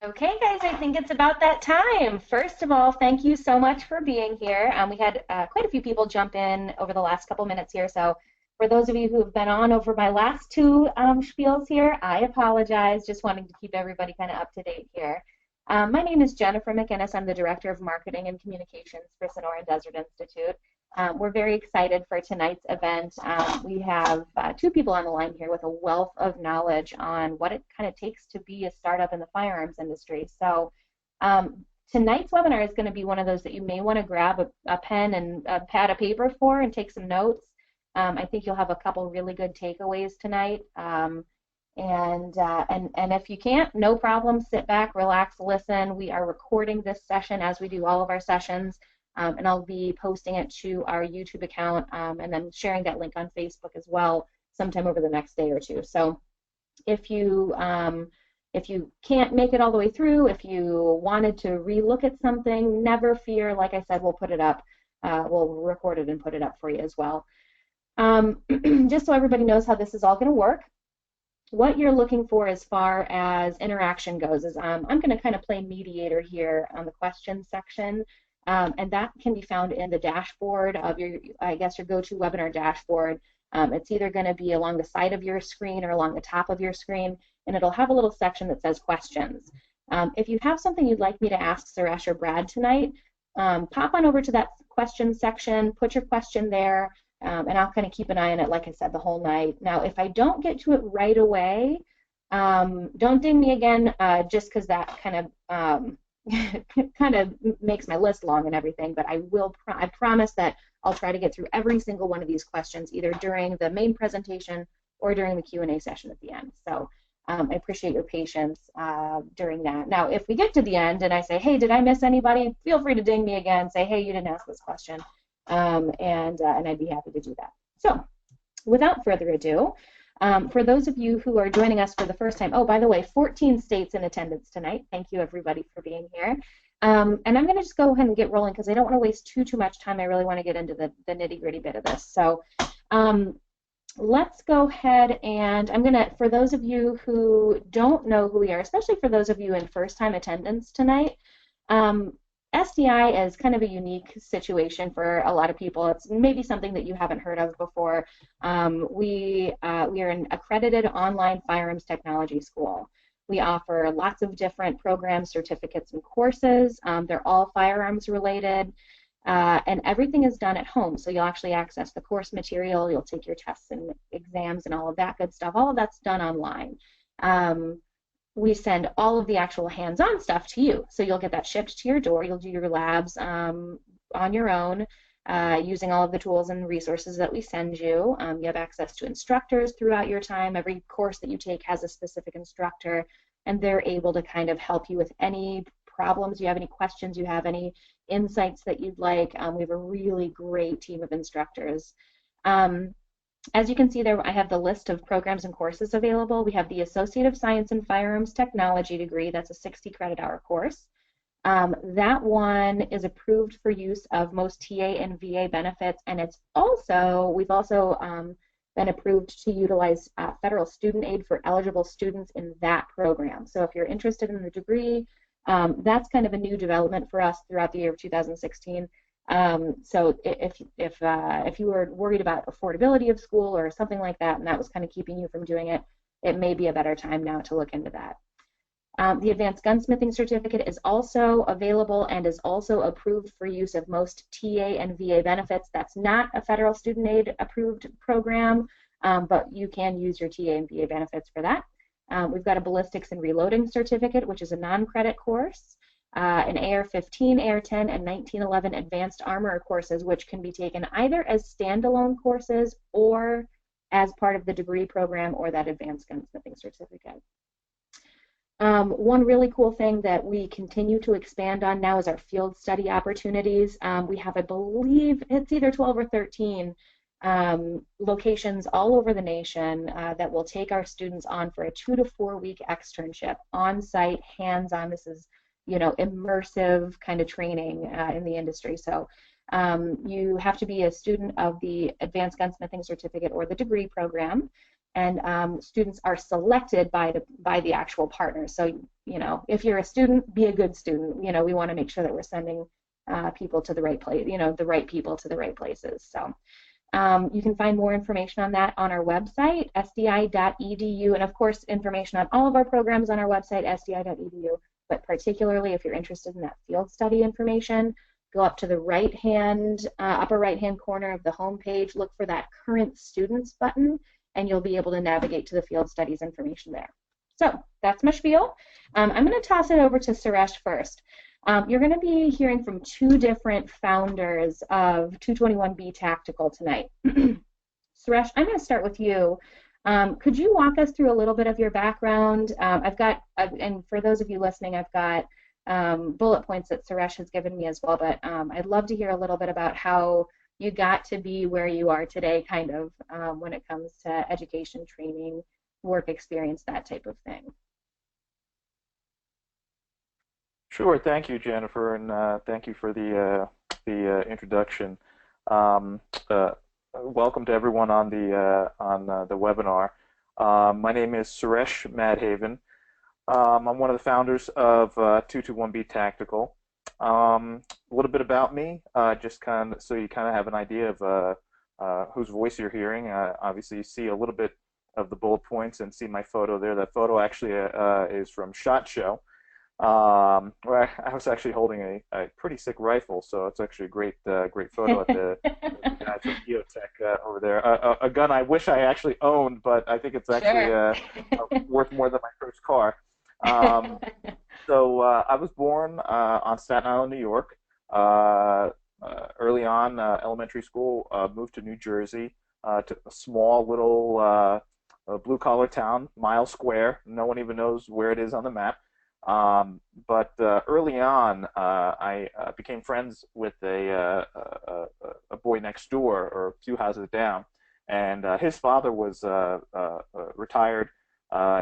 Okay, guys, I think it's about that time. First of all, thank you so much for being here. We had quite a few people jump in over the last couple minutes here. So for those of you who have been on over my last two spiels here, I apologize. Just wanting to keep everybody kind of up to date here. My name is Jennifer McInnes. I'm the Director of Marketing and Communications for Sonoran Desert Institute. We're very excited for tonight's event. We have two people on the line here with a wealth of knowledge on what it kind of takes to be a startup in the firearms industry. So tonight's webinar is going to be one of those that you may want to grab a pen and a pad of paper for and take some notes. I think you'll have a couple really good takeaways tonight. And if you can't, no problem. Sit back, relax, listen. We are recording this session as we do all of our sessions. And I'll be posting it to our YouTube account and then sharing that link on Facebook as well sometime over the next day or two. So if you can't make it all the way through, if you wanted to relook at something, never fear. Like I said, we'll put it up. We'll record it and put it up for you as well. Just so everybody knows how this is all going to work, what you're looking for as far as interaction goes is I'm going to kind of play mediator here on the questions section. And that can be found in the dashboard of your, I guess, your GoToWebinar dashboard. It's either going to be along the side of your screen or along the top of your screen, and it'll have a little section that says questions. If you have something you'd like me to ask Suresh or Brad tonight, pop on over to that questions section, put your question there, and I'll kind of keep an eye on it, like I said, the whole night. Now, if I don't get to it right away, don't ding me again, just because that kind of makes my list long and everything, but I promise that I'll try to get through every single one of these questions either during the main presentation or during the Q&A session at the end. So I appreciate your patience during that. Now, if we get to the end and I say, hey, did I miss anybody? Feel free to ding me again, say, hey, you didn't ask this question, and I'd be happy to do that. So without further ado, for those of you who are joining us for the first time, oh, by the way, 14 states in attendance tonight. Thank you, everybody, for being here. And I'm going to just go ahead and get rolling because I don't want to waste too much time. I really want to get into the nitty-gritty bit of this. So let's go ahead and I'm going to, for those of you who don't know who we are, especially for those of you in first-time attendance tonight, SDI is kind of a unique situation for a lot of people. It's maybe something that you haven't heard of before. We are an accredited online firearms technology school. We offer lots of different programs, certificates, and courses. They're all firearms related, and everything is done at home. So you'll actually access the course material, you'll take your tests and exams and all of that good stuff. All of that's done online. We send all of the actual hands-on stuff to you. So you'll get that shipped to your door. You'll do your labs on your own using all of the tools and resources that we send you. You have access to instructors throughout your time. Every course that you take has a specific instructor, and they're able to kind of help you with any problems you have, any questions you have, any insights that you'd like. We have a really great team of instructors. As you can see there, I have the list of programs and courses available. We have the Associate of Science in Firearms Technology degree. That's a 60 credit hour course. That one is approved for use of most TA and VA benefits, and we've also been approved to utilize federal student aid for eligible students in that program. So if you're interested in the degree, that's kind of a new development for us throughout the year of 2016. So if you were worried about affordability of school or something like that, and that was kind of keeping you from doing it, it may be a better time now to look into that. The Advanced Gunsmithing Certificate is also available and is also approved for use of most TA and VA benefits. That's not a federal student aid approved program, but you can use your TA and VA benefits for that. We've got a Ballistics and Reloading Certificate, which is a non-credit course. An AR-15, AR-10, and 1911 Advanced Armor courses, which can be taken either as standalone courses or as part of the degree program or that Advanced Gunsmithing Certificate. One really cool thing that we continue to expand on now is our field study opportunities. We have, I believe, it's either 12 or 13 locations all over the nation that will take our students on for a 2 to 4 week externship, on-site, hands-on. This is, you know, immersive kind of training in the industry. So you have to be a student of the Advanced Gunsmithing Certificate or the degree program, and students are selected by the actual partners. So if you're a student, be a good student. We want to make sure that we're sending people to the right place, the right people to the right places. So you can find more information on that on our website, sdi.edu, and of course, information on all of our programs on our website, sdi.edu. But particularly if you're interested in that field study information, go up to the upper right-hand corner of the home page, look for that Current Students button, and you'll be able to navigate to the field studies information there. So that's my spiel. I'm going to toss it over to Suresh first. You're going to be hearing from two different founders of 221B Tactical tonight. Suresh, I'm going to start with you. Could you walk us through a little bit of your background? And for those of you listening, I've got bullet points that Suresh has given me as well, but I'd love to hear a little bit about how you got to be where you are today, kind of, when it comes to education, training, work experience, that type of thing. Sure. Thank you, Jennifer, and thank you for the introduction. Welcome to everyone on the webinar. My name is Suresh Madhavan. I'm one of the founders of 221B Tactical. A little bit about me, just kind of so you kind of have an idea of whose voice you're hearing. Obviously, you see a little bit of the bullet points and see my photo there. That photo actually is from SHOT Show, where I was actually holding a pretty sick rifle, so it's actually a great photo at the guys from Geotech over there. A gun I wish I actually owned, but I think it's actually worth more than my first car. So I was born on Staten Island, New York. Early on, elementary school, moved to New Jersey, to a small little blue-collar town, Mile Square. No one even knows where it is on the map. But early on, I became friends with a boy next door, or a few houses down, and his father was a retired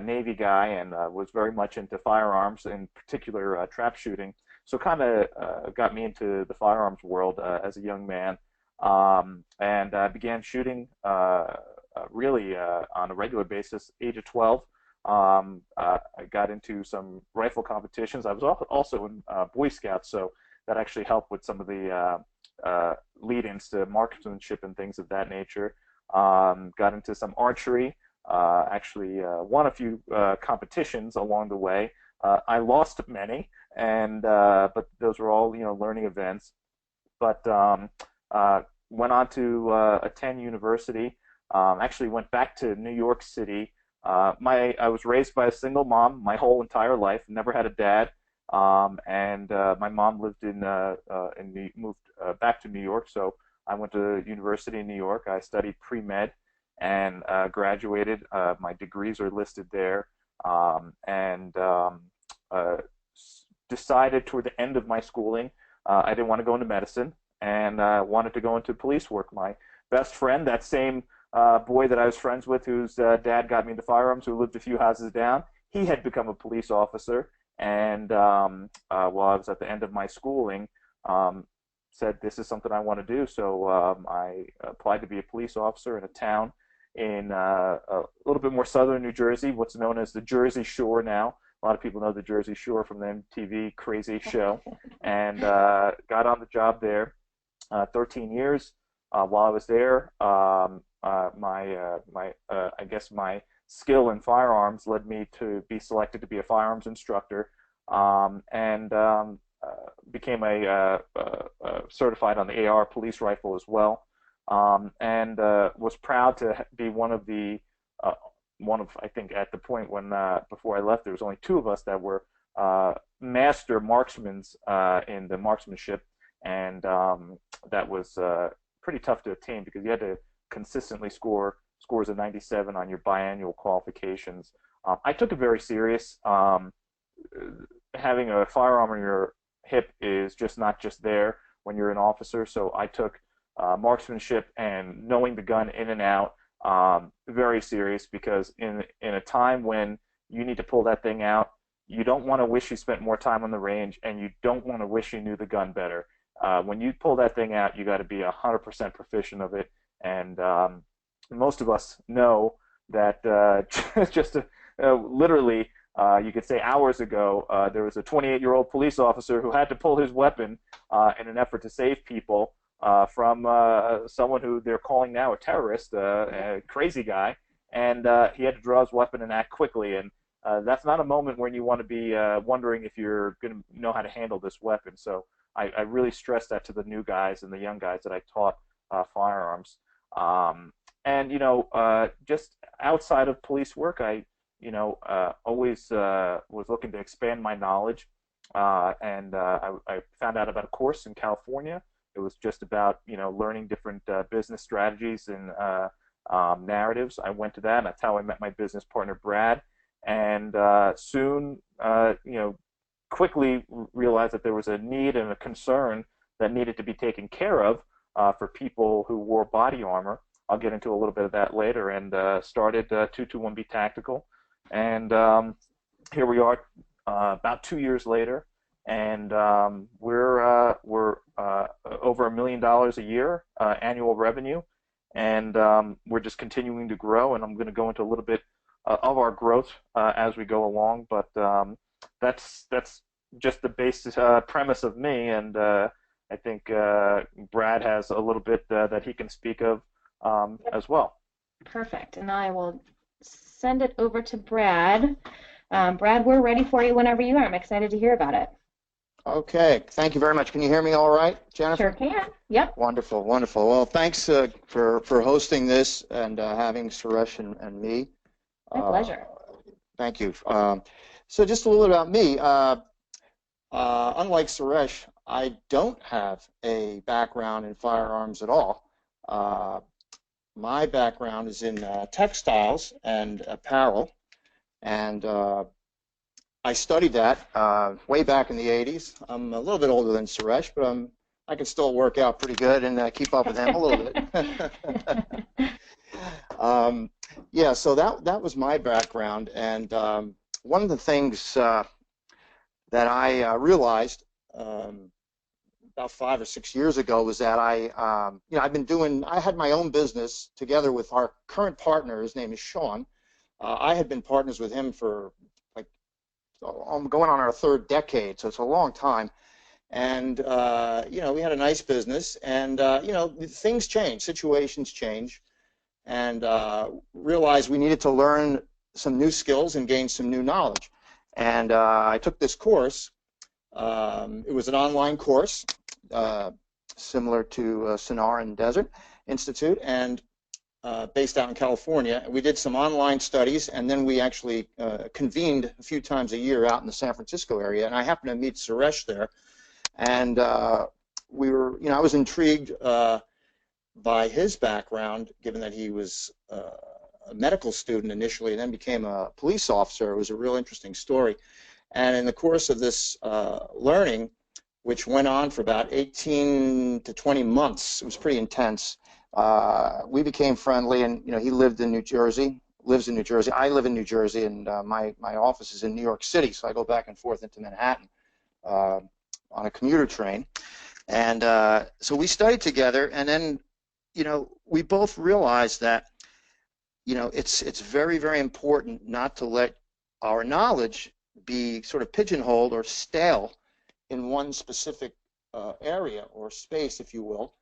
Navy guy and was very much into firearms, in particular trap shooting. So kind of got me into the firearms world as a young man, and began shooting really on a regular basis, age of 12. I got into some rifle competitions. I was also in Boy Scouts, so that actually helped with some of the lead-ins to marksmanship and things of that nature. Got into some archery. Actually won a few competitions along the way. I lost many, and but those were all learning events. But went on to attend university. Actually went back to New York City. I was raised by a single mom my whole entire life. Never had a dad, and my mom lived moved back to New York. So I went to university in New York. I studied pre-med and graduated. My degrees are listed there, and decided toward the end of my schooling I didn't want to go into medicine, and wanted to go into police work. My best friend, that same boy that I was friends with, whose dad got me into firearms, who lived a few houses down, he had become a police officer, and while I was at the end of my schooling, said this is something I want to do. So I applied to be a police officer in a town in a little bit more southern New Jersey, what's known as the Jersey Shore now. A lot of people know the Jersey Shore from the MTV Crazy show, and got on the job there. 13 years. While I was there, I guess my skill in firearms led me to be selected to be a firearms instructor, and became certified on the AR police rifle as well, and was proud to be one of I think at the point when before I left, there was only two of us that were master marksmen in the marksmanship, and that was pretty tough to attain because you had to consistently score scores of 97 on your biannual qualifications. I took it very serious. Having a firearm on your hip is not just there when you're an officer, so I took marksmanship and knowing the gun in and out very serious, because in a time when you need to pull that thing out, you don't want to wish you spent more time on the range, and you don't want to wish you knew the gun better. When you pull that thing out, you got to be 100% proficient of it, and most of us know that literally you could say hours ago, there was a 28-year-old police officer who had to pull his weapon in an effort to save people from someone who they're calling now a terrorist, a crazy guy, and he had to draw his weapon and act quickly. And that's not a moment when you want to be wondering if you're going to know how to handle this weapon. So I really stress that to the new guys and the young guys that I taught firearms. And just outside of police work, I always was looking to expand my knowledge, and I found out about a course in California. It was just about learning different business strategies and narratives. I went to that, and that's how I met my business partner Brad, and soon quickly realized that there was a need and a concern that needed to be taken care of for people who wore body armor. I'll get into a little bit of that later, and started 221B Tactical. And here we are about 2 years later, and we're over $1 million a year annual revenue, and we're just continuing to grow. And I'm going to go into a little bit of our growth as we go along, but that's just the basic premise of me, and I think Brad has a little bit that he can speak of as well. Perfect. And I will send it over to Brad. Brad, we're ready for you whenever you are. I'm excited to hear about it. Okay. Thank you very much. Can you hear me all right, Jennifer? Sure can. Yep. Wonderful, wonderful. Well, thanks for hosting this and having Suresh and me. My pleasure. Thank you. So just a little bit about me. Unlike Suresh, I don't have a background in firearms at all. My background is in textiles and apparel, and I studied that way back in the 80s. I'm a little bit older than Suresh, but I can still work out pretty good and keep up with him a little bit. Yeah, so that was my background, and one of the things that I realized about 5 or 6 years ago was that I had my own business together with our current partner. His name is Sean. I had been partners with him for going on our 3rd decade, so it's a long time. And we had a nice business, and things change, situations change, and realized we needed to learn some new skills and gain some new knowledge. And I took this course. It was an online course, similar to Sonoran Desert Institute, and based out in California. We did some online studies, and then we actually convened a few times a year out in the San Francisco area. And I happened to meet Suresh there, and I was intrigued by his background, given that he was a medical student initially and then became a police officer. It was a real interesting story. And in the course of this learning, which went on for about 18 to 20 months, it was pretty intense, we became friendly, and he lives in New Jersey. I live in New Jersey, and my office is in New York City, so I go back and forth into Manhattan on a commuter train. And so we studied together, and then we both realized that it's very, very important not to let our knowledge be sort of pigeonholed or stale in one specific area or space, if you will.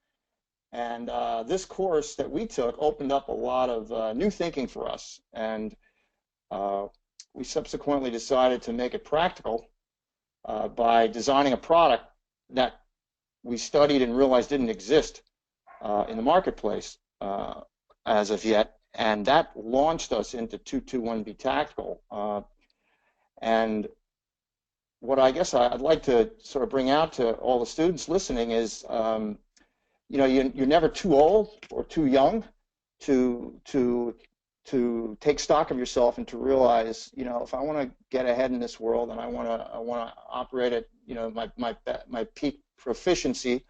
And this course that we took opened up a lot of new thinking for us, and we subsequently decided to make it practical by designing a product that we studied and realized didn't exist in the marketplace as of yet, and that launched us into 221B Tactical. And what I guess I'd like to sort of bring out to all the students listening is, you're never too old or too young to take stock of yourself and to realize, if I want to get ahead in this world and I want to operate at my peak proficiency,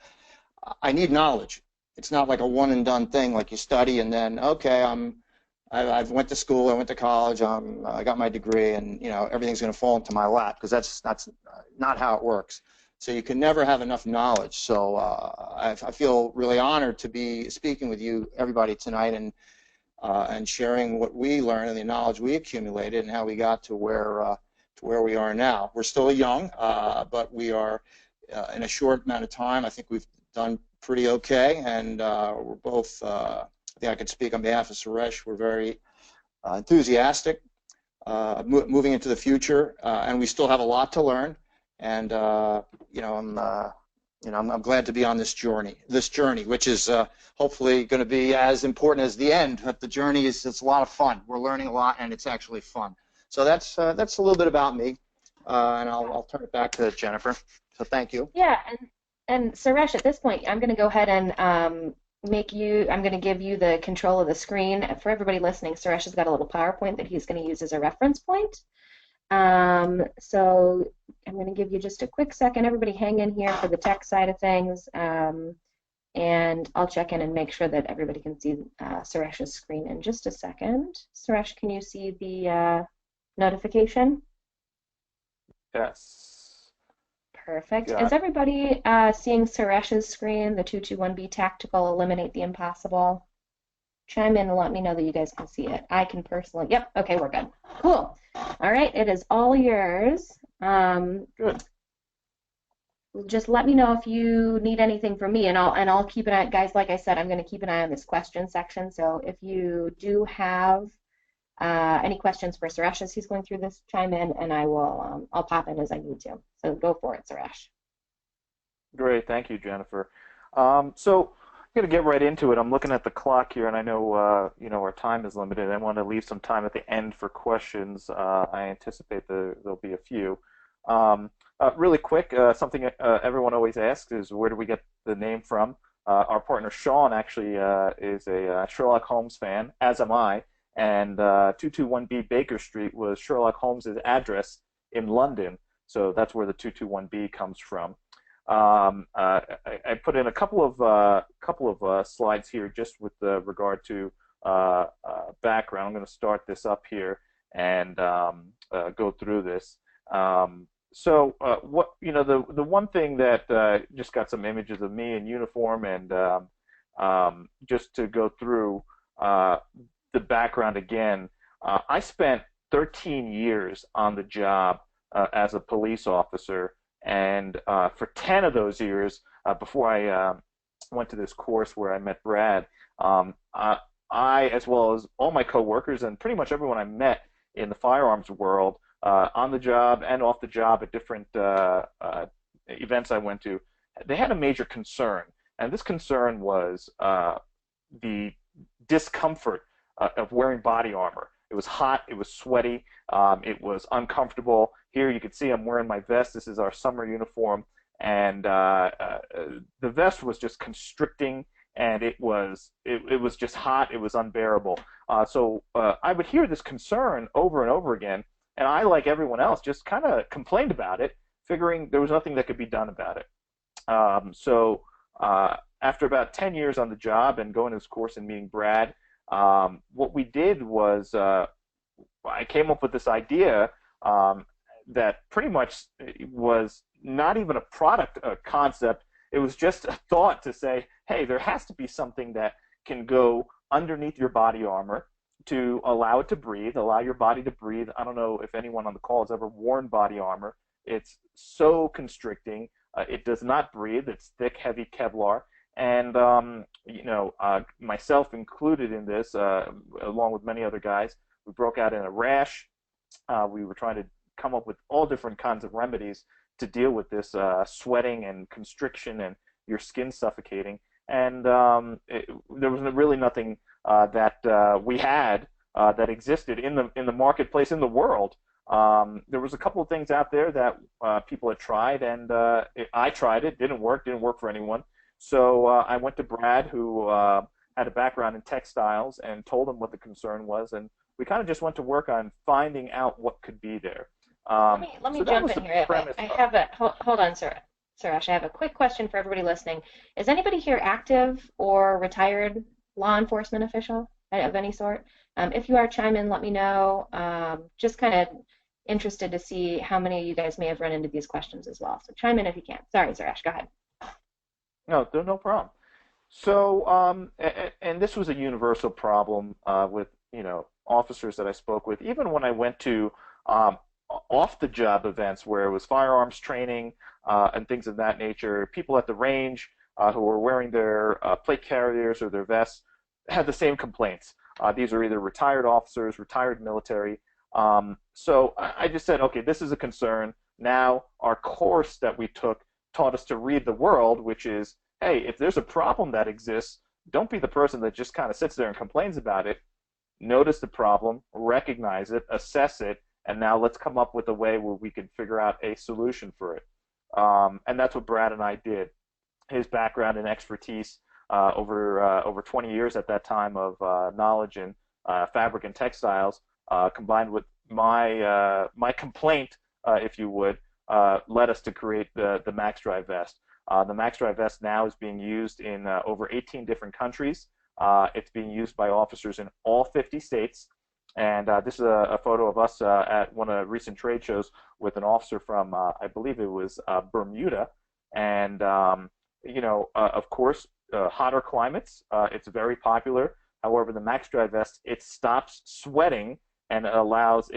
I need knowledge. It's not like a one and done thing, like you study and then I went to school, I went to college, I got my degree, and everything's going to fall into my lap, because that's not how it works. So you can never have enough knowledge. So I feel really honored to be speaking with you, everybody, tonight, and sharing what we learned and the knowledge we accumulated and how we got to where to where we are now. We're still young, but we are in a short amount of time. I think we've done pretty okay, and we're both. I think I can speak on behalf of Suresh. We're very enthusiastic, moving into the future, and we still have a lot to learn. And I'm glad to be on this journey, which is hopefully going to be as important as the end. But the journey it's a lot of fun. We're learning a lot, and it's actually fun. So that's a little bit about me, and I'll turn it back to Jennifer. So thank you. Yeah, and Suresh, at this point, I'm going to go ahead and I'm going to give you the control of the screen. For everybody listening, Suresh has got a little PowerPoint that he's going to use as a reference point. So I'm going to give you just a quick second. Everybody hang in here for the tech side of things, and I'll check in and make sure that everybody can see Suresh's screen in just a second. Suresh, can you see the notification? Yes. Perfect. Is everybody seeing Suresh's screen, the 221B Tactical Eliminate the Impossible? Chime in and let me know that you guys can see it. I can personally, yep, okay, we're good. Cool. All right, it is all yours. Good. Just let me know if you need anything from me, and I'll keep an eye, guys, like I said, I'm going to keep an eye on this question section, so if you do have any questions for Suresh as he's going through this, chime in, and I'll pop in as I need to. So go for it, Suresh. Great, thank you, Jennifer. So I'm going to get right into it. I'm looking at the clock here, and I know our time is limited. I want to leave some time at the end for questions. I anticipate there'll be a few. Really quick, something everyone always asks is where do we get the name from? Our partner Sean actually is a Sherlock Holmes fan, as am I. And 221B Baker Street was Sherlock Holmes's address in London, so that's where the 221B comes from. I put in a couple of slides here just with regard to background. I'm going to start this up here and go through this. So the one thing that just got some images of me in uniform, and just to go through the background again, I spent 13 years on the job as a police officer, and for 10 of those years, before I went to this course where I met Brad, I, as well as all my coworkers and pretty much everyone I met in the firearms world, on the job and off the job at different events I went to, they had a major concern, and this concern was the discomfort of wearing body armor. It was hot, it was sweaty, it was uncomfortable. Here you can see I'm wearing my vest. This is our summer uniform, and the vest was just constricting, and it was just hot. It was unbearable. So I would hear this concern over and over again, and I, like everyone else, just kind of complained about it, figuring there was nothing that could be done about it. So after about 10 years on the job and going to this course and meeting Brad, what we did was I came up with this idea that pretty much was not even a product concept. It was just a thought to say, hey, there has to be something that can go underneath your body armor to allow it to breathe, allow your body to breathe. I don't know if anyone on the call has ever worn body armor. It's so constricting. It does not breathe. It's thick, heavy Kevlar. And, myself included in this, along with many other guys, we broke out in a rash. We were trying to come up with all different kinds of remedies to deal with this sweating and constriction and your skin suffocating. And there was really nothing that we had that existed in the marketplace, in the world. There was a couple of things out there that people had tried, and I tried it. Didn't work for anyone. So I went to Brad, who had a background in textiles, and told him what the concern was, and we kind of just went to work on finding out what could be there. Let me jump in here. I have hold on, Suresh. I have a quick question for everybody listening. Is anybody here active or retired law enforcement official of any sort? If you are, chime in, let me know. Just kind of interested to see how many of you guys may have run into these questions as well. So chime in if you can. Sorry, Suresh, go ahead. No problem. So, and this was a universal problem with officers that I spoke with. Even when I went to off-the-job events where it was firearms training and things of that nature. People at the range who were wearing their plate carriers or their vests had the same complaints. These are either retired officers, retired military. So I just said, okay, this is a concern. Now our course that we took taught us to read the world, which is, hey, if there's a problem that exists, don't be the person that just kind of sits there and complains about it. Notice the problem, recognize it, assess it, and now let's come up with a way where we can figure out a solution for it. And that's what Brad and I did. His background and expertise over 20 years at that time of knowledge in fabric and textiles, combined with my complaint, if you would, led us to create the Max Drive vest. The Max Drive vest now is being used in over 18 different countries. It's being used by officers in all 50 states. And this is a photo of us at one of the recent trade shows with an officer from, I believe it was Bermuda. And, of course, hotter climates, it's very popular. However, the Max Drive vest, it stops sweating and it allows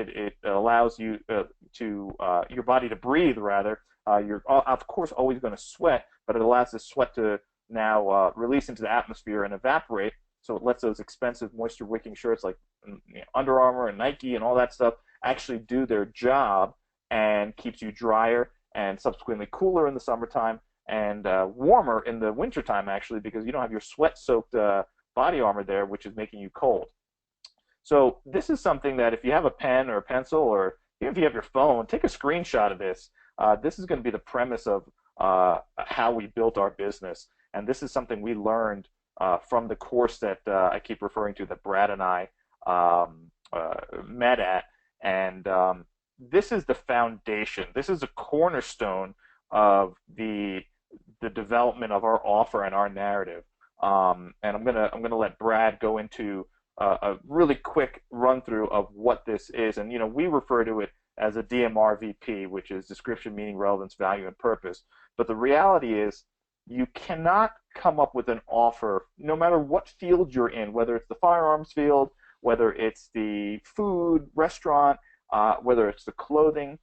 you your body to breathe rather. You're of course always going to sweat, but it allows the sweat to now release into the atmosphere and evaporate. So it lets those expensive moisture-wicking shirts like Under Armour and Nike and all that stuff actually do their job and keeps you drier and subsequently cooler in the summertime and warmer in the wintertime actually, because you don't have your sweat-soaked body armor there, which is making you cold. So this is something that if you have a pen or a pencil, or even if you have your phone, take a screenshot of this. This is going to be the premise of how we built our business. And this is something we learned from the course that I keep referring to that Brad and I met at. And this is the foundation. This is a cornerstone of the development of our offer and our narrative. And I'm gonna let Brad go into a really quick run through of what this is. And we refer to it as a DMRVP, which is description, meaning, relevance, value, and purpose. But the reality is you cannot come up with an offer, no matter what field you're in, whether it's the firearms field, whether it's the food, restaurant, whether it's the clothing.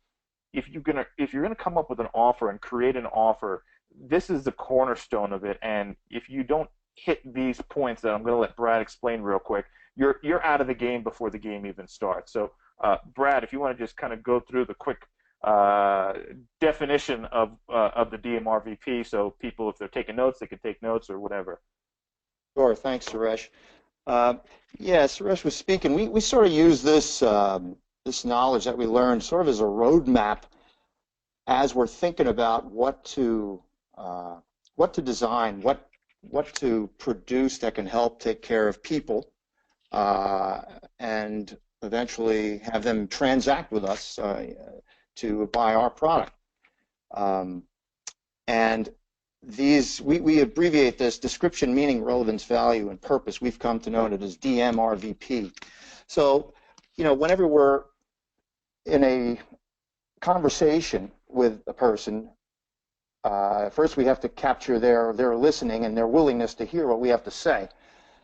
If you're gonna come up with an offer and create an offer, this is the cornerstone of it. And if you don't hit these points that I'm going to let Brad explain real quick, you're out of the game before the game even starts. So, Brad, if you want to just kind of go through the quick definition of the DMRVP, so people, if they're taking notes, they can take notes or whatever. Sure. Thanks, Suresh. Yeah, Suresh was speaking. We sort of use this this knowledge that we learned sort of as a roadmap as we're thinking about what to design, what to produce that can help take care of people and eventually have them transact with us to buy our product. And these, we abbreviate this: description, meaning, relevance, value, and purpose. We've come to know it as DMRVP. So, whenever we're in a conversation with a person, first we have to capture their listening and their willingness to hear what we have to say.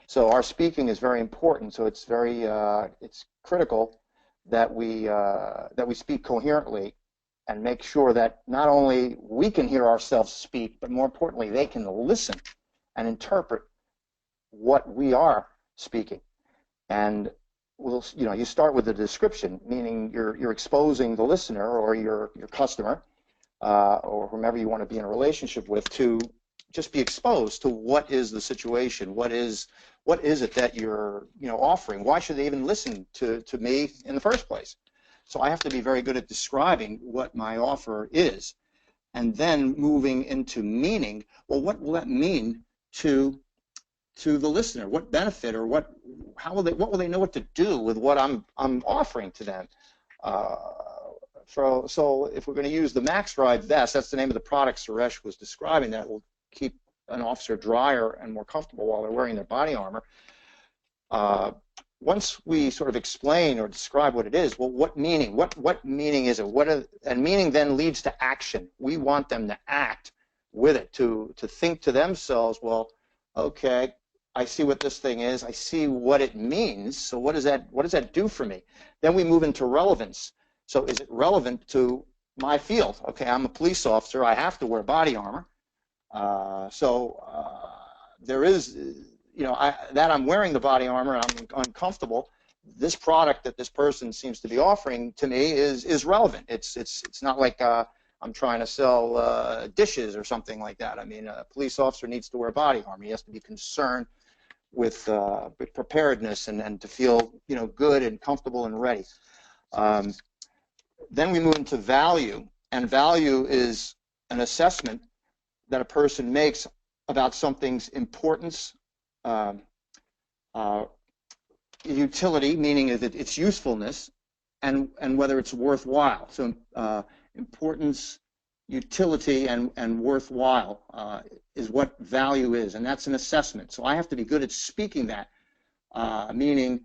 So our speaking is very important. So it's very it's critical that we speak coherently and make sure that not only we can hear ourselves speak, but more importantly, they can listen and interpret what we are speaking. And you start with the description, meaning you're exposing the listener or your customer or whomever you want to be in a relationship with to just be exposed to what is the situation, what is it that you're offering. Why should they even listen to me in the first place? So I have to be very good at describing what my offer is, and then moving into meaning. Well, what will that mean to the listener? What benefit or what will they know what to do with what I'm offering to them? So if we're going to use the Max Drive vest, that's the name of the product Suresh was describing, that will keep an officer drier and more comfortable while they're wearing their body armor. Once we sort of explain or describe what it is, well, what meaning? What meaning is it? And meaning then leads to action. We want them to act with it, to think to themselves, well, okay, I see what this thing is. I see what it means. So what does that do for me? Then we move into relevance. So is it relevant to my field? Okay, I'm a police officer. I have to wear body armor. There is, that I'm wearing the body armor and I'm uncomfortable. This product that this person seems to be offering to me is relevant. It's not like I'm trying to sell dishes or something like that. I mean, a police officer needs to wear body armor. He has to be concerned with preparedness and to feel good and comfortable and ready. Then we move into value, and value is an assessment that a person makes about something's importance, utility, meaning its usefulness, and whether it's worthwhile. So importance, utility, and worthwhile is what value is, and that's an assessment. So I have to be good at speaking that, meaning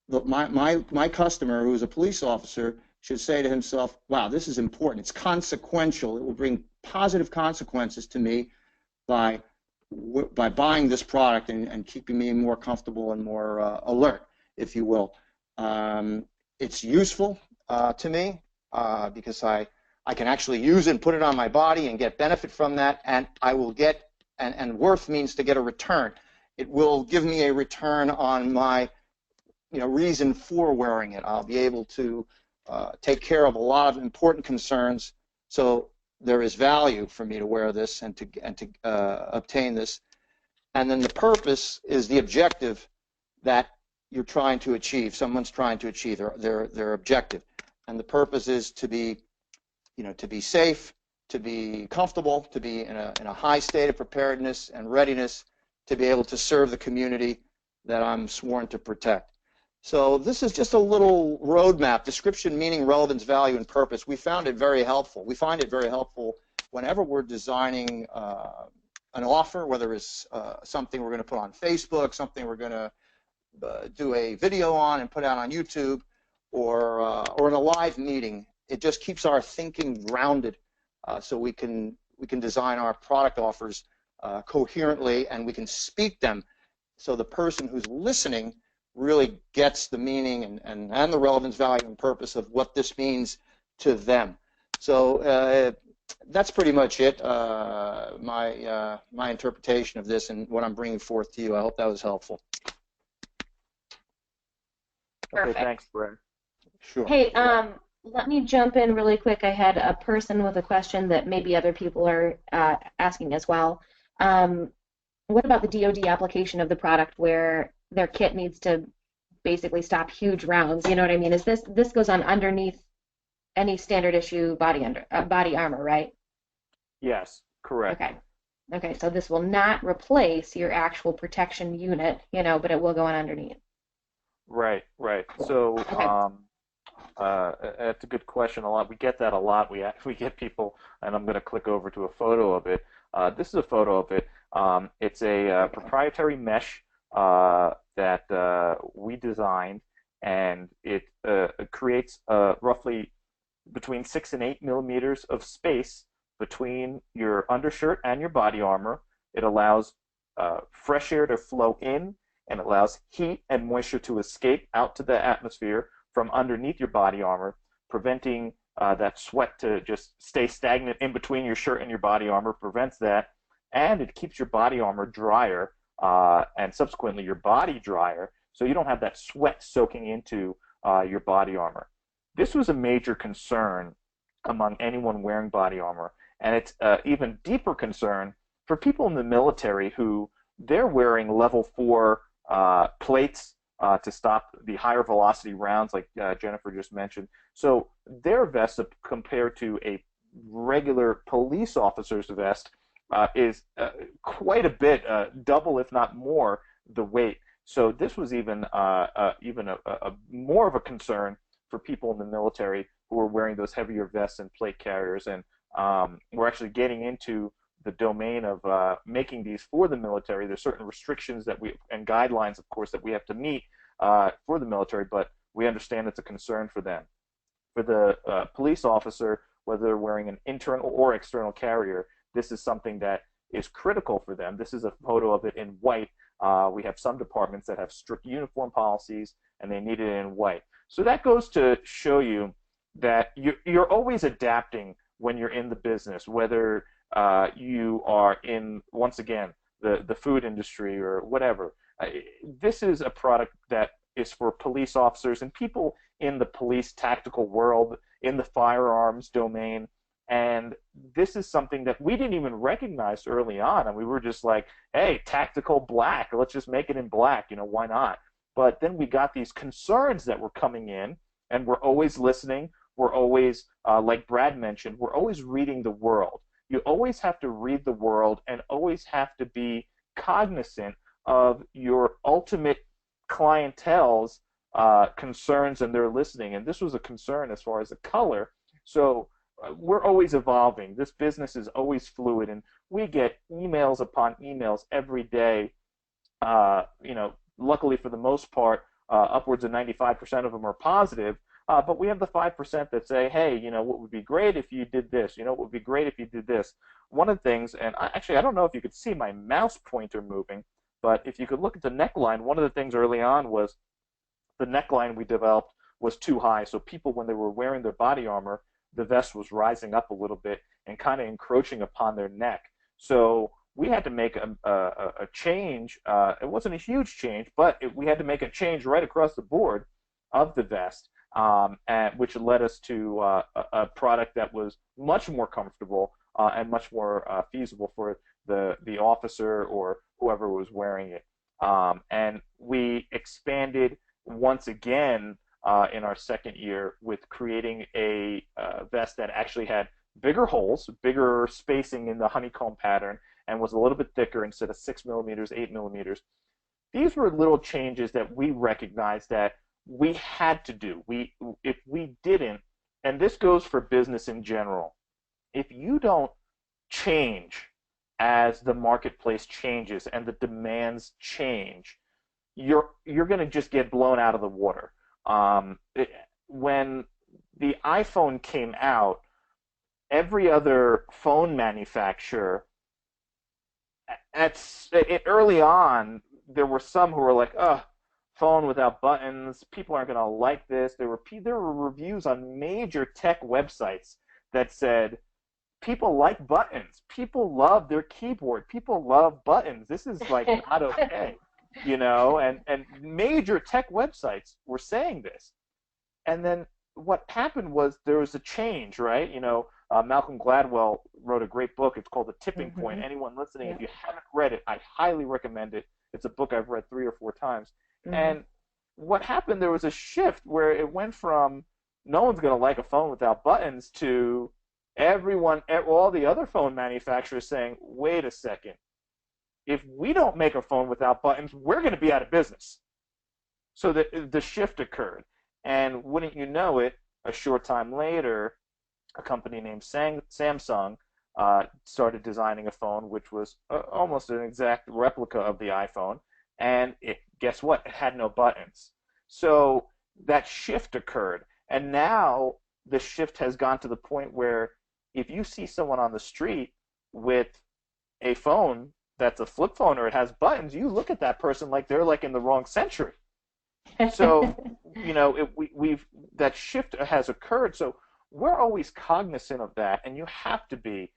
my customer, who's a police officer, should say to himself, wow, this is important. It's consequential. It will bring positive consequences to me by buying this product and keeping me more comfortable and more alert, if you will. It's useful to me because I can actually use it and put it on my body and get benefit from that, and I will get, and worth means to get a return. It will give me a return on my reason for wearing it. I'll be able to take care of a lot of important concerns. So there is value for me to wear this and to obtain this. And then the purpose is the objective that you're trying to achieve. Someone's trying to achieve their objective, and the purpose is to be, to be safe, to be comfortable, to be in a high state of preparedness and readiness to be able to serve the community that I'm sworn to protect. So this is just a little roadmap: description, meaning, relevance, value, and purpose. We found it very helpful. We find it very helpful whenever we're designing an offer, whether it's something we're going to put on Facebook, something we're going to do a video on and put out on YouTube, or in a live meeting. It just keeps our thinking grounded, so we can design our product offers coherently, and we can speak them so the person who's listening really gets the meaning and the relevance, value, and purpose of what this means to them. So that's pretty much it, my interpretation of this and what I'm bringing forth to you. I hope that was helpful. Perfect. Okay, thanks, Brad. Sure. Hey, let me jump in really quick. I had a person with a question that maybe other people are asking as well. What about the DoD application of the product where their kit needs to basically stop huge rounds? You know what I mean? Is this goes on underneath any standard issue body armor, right? Yes, correct. Okay. Okay, so this will not replace your actual protection unit, but it will go on underneath. Right, right. So okay. That's a good question. We get that a lot. We get people, and I'm going to click over to a photo of it. This is a photo of it. It's a proprietary mesh that we designed, and it creates roughly between 6 and 8 millimeters of space between your undershirt and your body armor. It allows fresh air to flow in, and it allows heat and moisture to escape out to the atmosphere from underneath your body armor, preventing that sweat to just stay stagnant in between your shirt and your body armor, prevents that, and it keeps your body armor drier and subsequently your body drier, so you don't have that sweat soaking into your body armor. This was a major concern among anyone wearing body armor, and it's even deeper concern for people in the military who they're wearing level 4 plates to stop the higher velocity rounds, like Jennifer just mentioned. So their vest, compared to a regular police officer's vest, is quite a bit, double if not more, the weight. So this was even a more of a concern for people in the military who are wearing those heavier vests and plate carriers. And we're actually getting into the domain of making these for the military. There's certain restrictions and guidelines, of course, that we have to meet for the military, but we understand it's a concern for them. For the police officer, whether they're wearing an internal or external carrier, this is something that is critical for them. This is a photo of it in white. We have some departments that have strict uniform policies, and they need it in white. So that goes to show you that you're always adapting when you're in the business, whether you are in, once again, the food industry or whatever. This is a product that is for police officers and people in the police tactical world, in the firearms domain. And this is something that we didn't even recognize early on. And we were just like, hey, tactical black, let's just make it in black, why not? But then we got these concerns that were coming in, and we're always listening. We're always, like Brad mentioned, we're always reading the world. You always have to read the world and always have to be cognizant of your ultimate clientele's concerns and their listening. And this was a concern as far as the color. So we're always evolving. This business is always fluid, and we get emails upon emails every day. Luckily for the most part, upwards of 95% of them are positive. But we have the 5% that say, hey, what would be great if you did this? What would be great if you did this? One of the things, and I don't know if you could see my mouse pointer moving, but if you could look at the neckline, one of the things early on was the neckline we developed was too high. So people, when they were wearing their body armor, the vest was rising up a little bit and kind of encroaching upon their neck. So we had to make a change. It wasn't a huge change, but we had to make a change right across the board of the vest, which led us to a product that was much more comfortable and much more feasible for the officer or whoever was wearing it. And we expanded once again in our second year with creating a vest that actually had bigger holes, bigger spacing in the honeycomb pattern, and was a little bit thicker instead of 6 millimeters, 8 millimeters. These were little changes that we recognized that we had to do. If we didn't, and this goes for business in general, if you don't change as the marketplace changes and the demands change, you're going to just get blown out of the water. When the iPhone came out, every other phone manufacturer, early on, there were some who were like, oh, phone without buttons, people aren't going to like this. There were reviews on major tech websites that said, people like buttons. People love their keyboard. People love buttons. This is like not okay. And major tech websites were saying this. And then what happened was there was a change, right? Malcolm Gladwell wrote a great book. It's called The Tipping Point. Anyone listening, if you haven't read it, I highly recommend it. It's a book I've read 3 or 4 times. And what happened, there was a shift where it went from no one's going to like a phone without buttons to all the other phone manufacturers saying, wait a second, if we don't make a phone without buttons, we're going to be out of business. So the shift occurred. And wouldn't you know it, a short time later, a company named Samsung started designing a phone which was almost an exact replica of the iPhone. And guess what? It had no buttons. So that shift occurred. And now the shift has gone to the point where if you see someone on the street with a phone that's a flip phone or it has buttons, you look at that person like they're like in the wrong century. So, that shift has occurred. So we're always cognizant of that, and you have to be,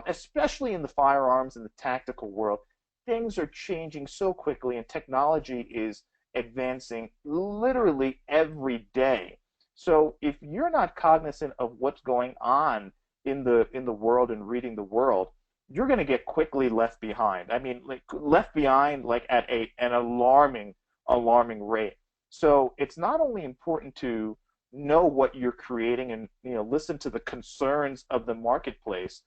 especially in the firearms and the tactical world. Things are changing so quickly, and technology is advancing literally every day. So if you're not cognizant of what's going on in the world and reading the world, you're going to get quickly left behind. I mean, like left behind like at an alarming rate. So it's not only important to know what you're creating and listen to the concerns of the marketplace,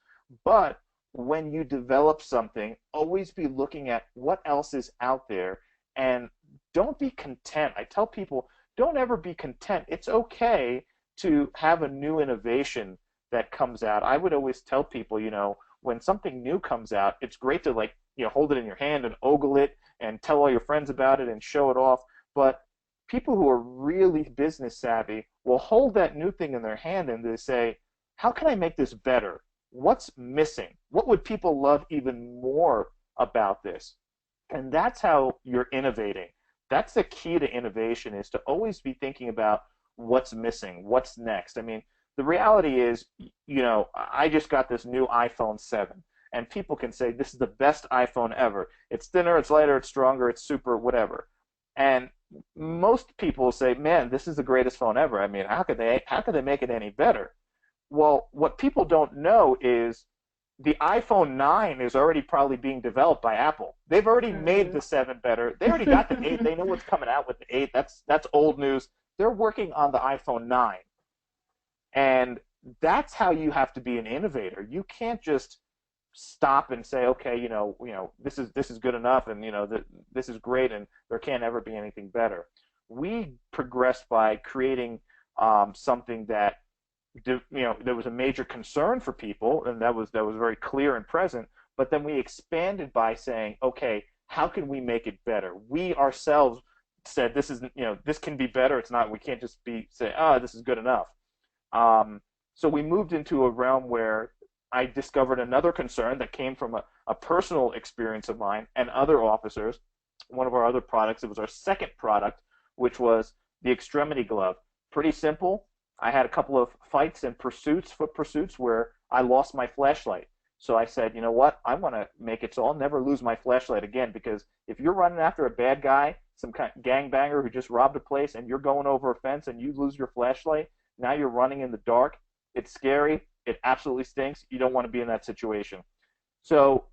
but when you develop something, always be looking at what else is out there, and don't be content. I tell people, don't ever be content. It's okay to have a new innovation that comes out. I would always tell people, when something new comes out, it's great to hold it in your hand and ogle it and tell all your friends about it and show it off. But people who are really business savvy will hold that new thing in their hand and they say, how can I make this better? What's missing? What would people love even more about this? And that's how you're innovating. That's the key to innovation, is to always be thinking about what's missing, what's next. I mean, the reality is, I just got this new iPhone 7, and people can say this is the best iPhone ever. It's thinner, it's lighter, it's stronger, it's super, whatever. And most people say, man, this is the greatest phone ever. I mean, how could they make it any better? Well, what people don't know is the iPhone 9 is already probably being developed by Apple. They've already made the 7 better. They already got the 8. They know what's coming out with the 8. That's old news. They're working on the iPhone 9. And that's how you have to be an innovator. You can't just stop and say, okay, this is good enough, and this is great, and there can't ever be anything better. We progressed by creating something that there was a major concern for people, and that was very clear and present. But then we expanded by saying, okay, how can we make it better? We ourselves said this can be better. It's not. We can't just say, this is good enough. So we moved into a realm where I discovered another concern that came from a personal experience of mine and other officers. One of our other products, it was our second product, which was the extremity glove. Pretty simple. I had a couple of fights and foot pursuits, where I lost my flashlight. So I said, you know what? I want to make it so I'll never lose my flashlight again, because if you're running after a bad guy, some kind of gangbanger who just robbed a place, and you're going over a fence and you lose your flashlight, now you're running in the dark. It's scary. It absolutely stinks. You don't want to be in that situation. So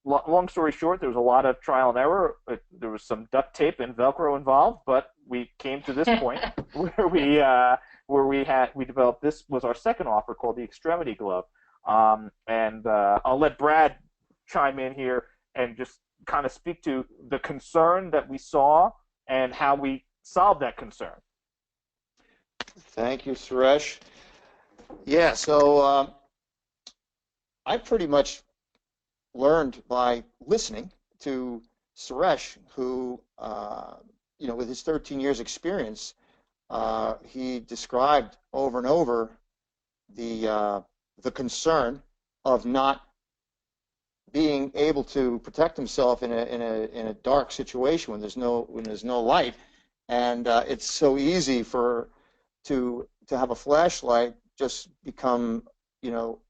long story short, there was a lot of trial and error. There was some duct tape and Velcro involved, but we came to this point where we developed, this was our second offer, called the extremity glove. And I'll let Brad chime in here and just kind of speak to the concern that we saw and how we solved that concern. Thank you, Suresh. Yeah, so I pretty much learned by listening to Suresh, who, with his 13 years experience, he described over and over the concern of not being able to protect himself in a dark situation when there's no light, and it's so easy to have a flashlight just become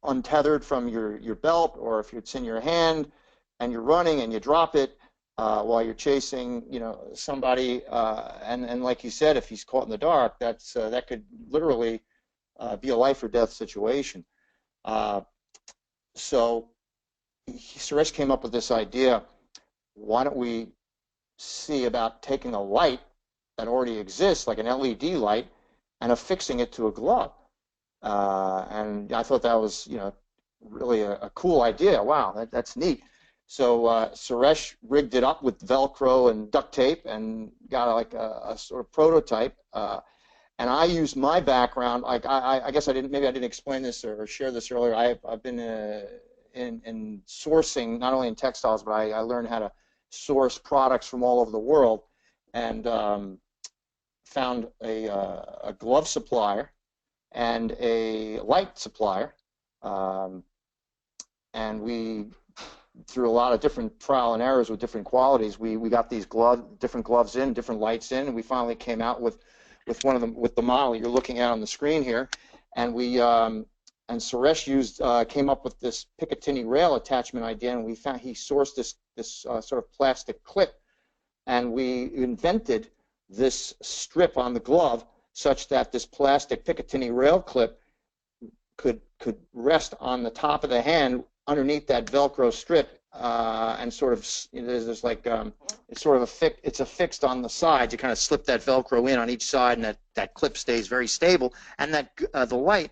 untethered from your belt, or if it's in your hand and you're running and you drop it while you're chasing somebody, and like you said, if he's caught in the dark, that could literally be a life or death situation. So Suresh came up with this idea: why don't we see about taking a light that already exists, like an LED light, and affixing it to a glove? And I thought that was, really a cool idea. Wow, that's neat. So Suresh rigged it up with Velcro and duct tape and got like a sort of prototype. And I used my background. Like I guess I didn't explain this or share this earlier. I've been in sourcing, not only in textiles, but I learned how to source products from all over the world, and found a glove supplier and a light supplier, and we, through a lot of different trial and errors with different qualities, we got these different gloves in, different lights in, and we finally came out with one of them, with the model you're looking at on the screen here. And and Suresh came up with this Picatinny rail attachment idea, and he sourced this sort of plastic clip, and we invented this strip on the glove such that this plastic Picatinny rail clip could rest on the top of the hand underneath that Velcro strip, and sort of there's like it's sort of it's affixed on the sides. You kind of slip that Velcro in on each side, and that clip stays very stable. And that the light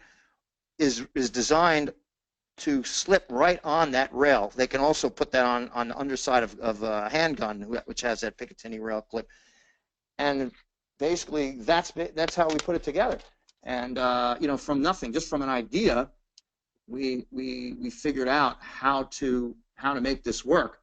is designed to slip right on that rail. They can also put that on the underside of a handgun, which has that Picatinny rail clip. And basically, that's how we put it together. And from nothing, just from an idea, we figured out how to make this work.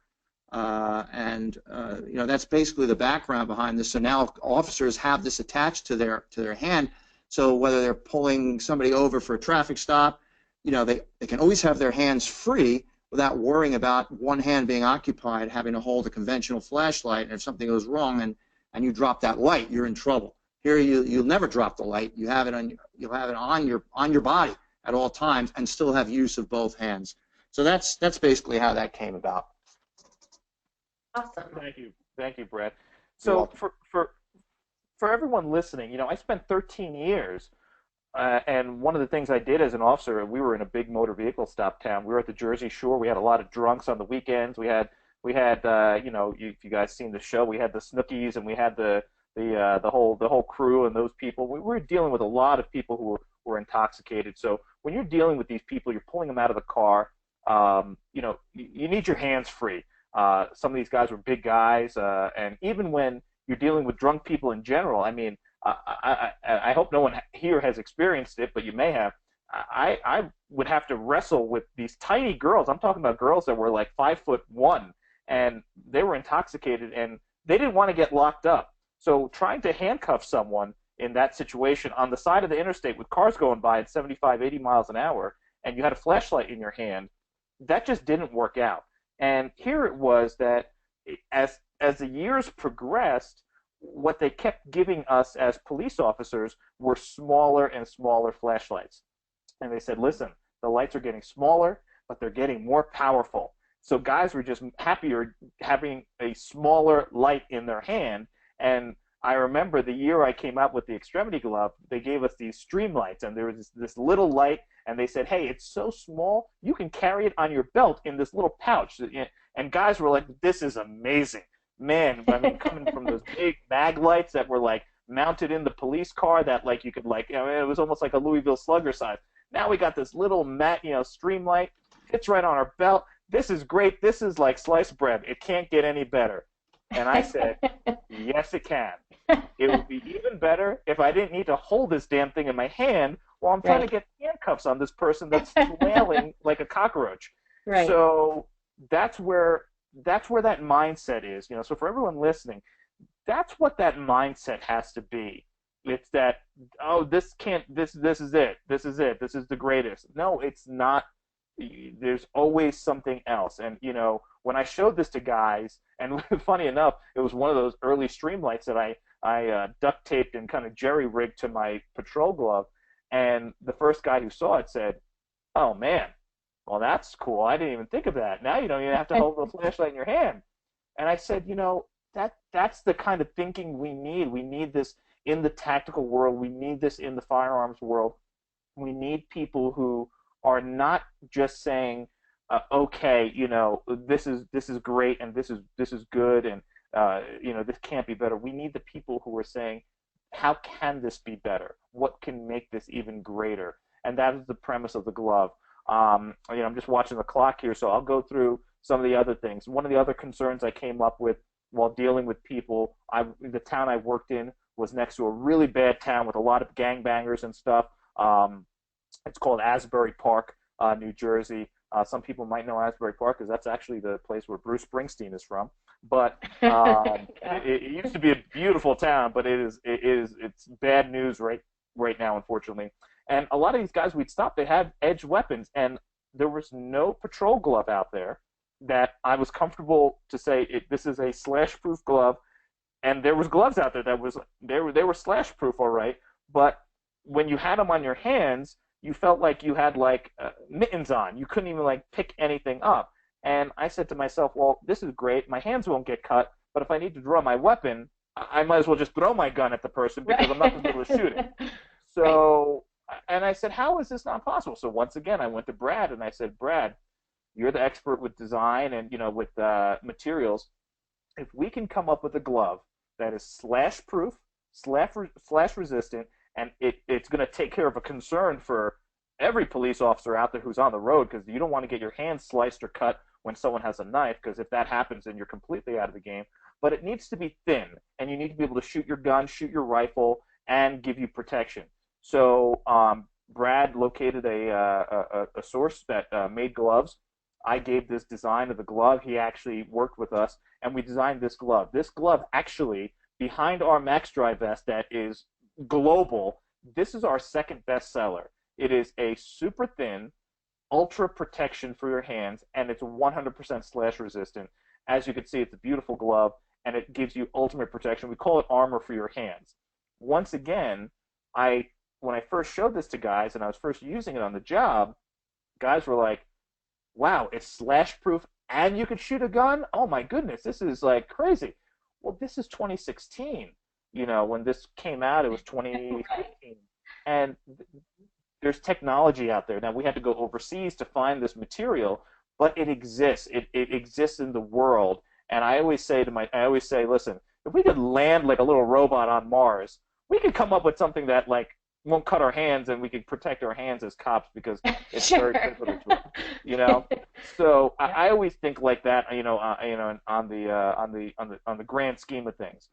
That's basically the background behind this. So now officers have this attached to their hand. So whether they're pulling somebody over for a traffic stop, they can always have their hands free without worrying about one hand being occupied, having to hold a conventional flashlight. And if something goes wrong and you drop that light, you're in trouble. Here you'll never drop the light. You'll have it on your body at all times and still have use of both hands. So that's basically how that came about. Awesome. Thank you, Brad. So for everyone listening, you know, I spent 13 years, and one of the things I did as an officer, we were in a big motor vehicle stop town. We were at the Jersey Shore. We had a lot of drunks on the weekends. We had you know, if you guys seen the show, we had the Snookies and we had the whole crew and those people. We were dealing with a lot of people who were intoxicated. So when you're dealing with these people, you're pulling them out of the car. You know, you need your hands free. Some of these guys were big guys, and even when you're dealing with drunk people in general, I mean, I hope no one here has experienced it, but you may have. I would have to wrestle with these tiny girls. I'm talking about girls that were like 5'1", and they were intoxicated, and they didn't want to get locked up. So trying to handcuff someone in that situation on the side of the interstate with cars going by at 75, 80 miles an hour, and you had a flashlight in your hand, that just didn't work out. And here it was that as the years progressed, what they kept giving us as police officers were smaller and smaller flashlights. And they said, listen, the lights are getting smaller, but they're getting more powerful. So guys were just happier having a smaller light in their hand. And I remember the year I came out with the extremity glove, they gave us these stream lights, and there was this little light, and they said, hey, it's so small, you can carry it on your belt in this little pouch. And guys were like, this is amazing. Man, I mean, coming from those big mag lights that were like mounted in the police car that like you could like, I mean, it was almost like a Louisville Slugger size. Now we got this little stream light, fits right on our belt. This is great. This is like sliced bread. It can't get any better. And I said, yes, it can. It would be even better if I didn't need to hold this damn thing in my hand while I'm trying to get handcuffs on this person that's flailing like a cockroach. Right. So that's where that mindset is. You know, so for everyone listening, that's what that mindset has to be. It's that, oh, this is it. This is it. This is the greatest. No, it's not. There's always something else. And, you know, when I showed this to guys, and funny enough, it was one of those early streamlights that I duct taped and kind of jerry-rigged to my patrol glove, and the first guy who saw it said, oh, man, well, that's cool. I didn't even think of that. Now you don't even have to hold the flashlight in your hand. And I said, you know, that's the kind of thinking we need. We need this in the tactical world. We need this in the firearms world. We need people who are not just saying, okay, you know, this is great and this is good and you know, this can't be better. We need the people who are saying, how can this be better? What can make this even greater? And that is the premise of the glove. You know, I'm just watching the clock here, so I'll go through some of the other things. One of the other concerns I came up with while dealing with people, the town I worked in was next to a really bad town with a lot of gangbangers and stuff. It's called Asbury Park, New Jersey. Some people might know Asbury Park because that's actually the place where Bruce Springsteen is from. But it used to be a beautiful town, but it's bad news right now, unfortunately. And a lot of these guys we'd stop, they had edged weapons, and there was no patrol glove out there that I was comfortable to say this is a slash-proof glove. And there was gloves out there that they were slash-proof, all right, but when you had them on your hands, you felt like you had like mittens on. You couldn't even like pick anything up. And I said to myself, well, this is great. My hands won't get cut, but if I need to draw my weapon, I might as well just throw my gun at the person because I'm not going to be able to shoot it. So, and I said, how is this not possible? So once again, I went to Brad and I said, Brad, you're the expert with design and, you know, with materials. If we can come up with a glove that is slash-proof, slash-resistant, and it's going to take care of a concern for every police officer out there who's on the road, because you don't want to get your hands sliced or cut when someone has a knife, because if that happens, then you're completely out of the game. But it needs to be thin, and you need to be able to shoot your gun, shoot your rifle, and give you protection. So Brad located a source that made gloves. I gave this design of the glove. He actually worked with us, and we designed this glove. This glove actually, behind our Max Dry vest that is global, this is our second bestseller. It is a super thin, ultra protection for your hands, and it's 100% slash resistant. As you can see, it's a beautiful glove, and it gives you ultimate protection. We call it armor for your hands. once again, when I first showed this to guys and I was first using it on the job, guys were like, wow, it's slash proof and you could shoot a gun? Oh my goodness, this is like crazy. Well, this is 2016. When this came out, it was 2015. And there's technology out there. Now, we had to go overseas to find this material, but it exists. It exists in the world. And I always say, listen, if we could land like a little robot on Mars, we could come up with something that like won't cut our hands, and we could protect our hands as cops because it's Sure. very pivotal to it. So Yeah. I always think like that. On the grand scheme of things.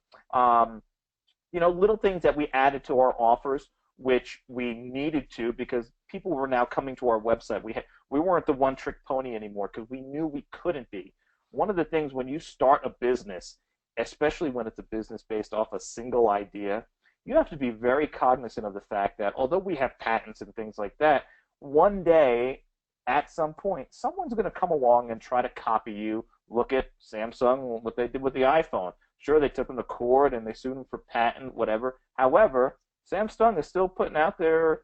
Little things that we added to our offers, which we needed to because people were now coming to our website. We weren't the one-trick pony anymore because we knew we couldn't be. One of the things when you start a business, especially when it's a business based off a single idea, you have to be very cognizant of the fact that although we have patents and things like that, one day, at some point, someone's going to come along and try to copy you. Look at Samsung, what they did with the iPhone. Sure, they took them to court and they sued them for patent, whatever. However, Samsung is still putting out their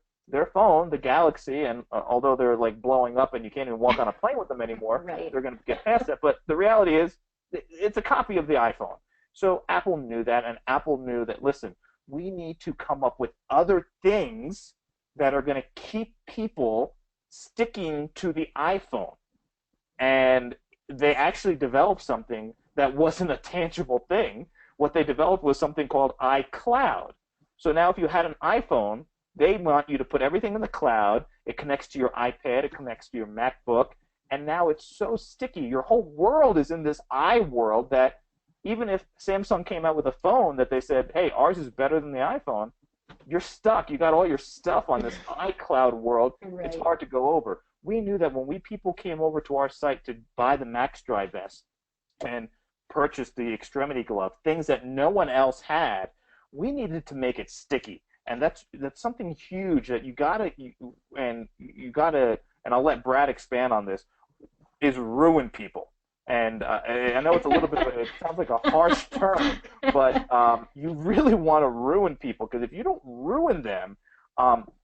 phone, the Galaxy, and although they're like blowing up and you can't even walk on a plane with them anymore, Right. they're going to get past that. But the reality is, it's a copy of the iPhone. So Apple knew that, and Apple knew that, listen, we need to come up with other things that are going to keep people sticking to the iPhone. And they actually developed something that wasn't a tangible thing. What they developed was something called iCloud. So now if you had an iPhone, they want you to put everything in the cloud. It connects to your iPad. It connects to your MacBook. And now it's so sticky. Your whole world is in this iWorld that even if Samsung came out with a phone that they said, hey, ours is better than the iPhone, you're stuck. You got all your stuff on this iCloud world. Right. It's hard to go over. We knew that when people came over to our site to buy the Max Dry vest and purchase the extremity glove, things that no one else had, we needed to make it sticky. And that's something huge that you gotta, and I'll let Brad expand on this, is ruin people. And I know it's a little bit it sounds like a harsh term, but you really want to ruin people, because if you don't ruin them,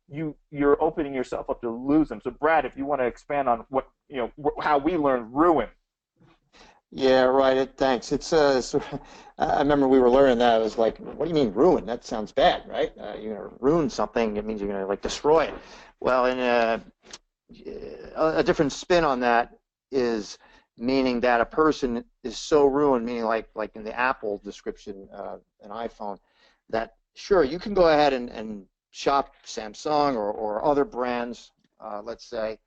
you're opening yourself up to lose them. So Brad, if you want to expand on how we learned ruin. Yeah, right. Thanks. I remember we were learning that. It was like, what do you mean ruin? That sounds bad, right? You're going to ruin something. It means you're going to like destroy it. Well, in a different spin on that is meaning that a person is so ruined, meaning like in the Apple description, an iPhone, that sure, you can go ahead and shop Samsung or other brands, let's say,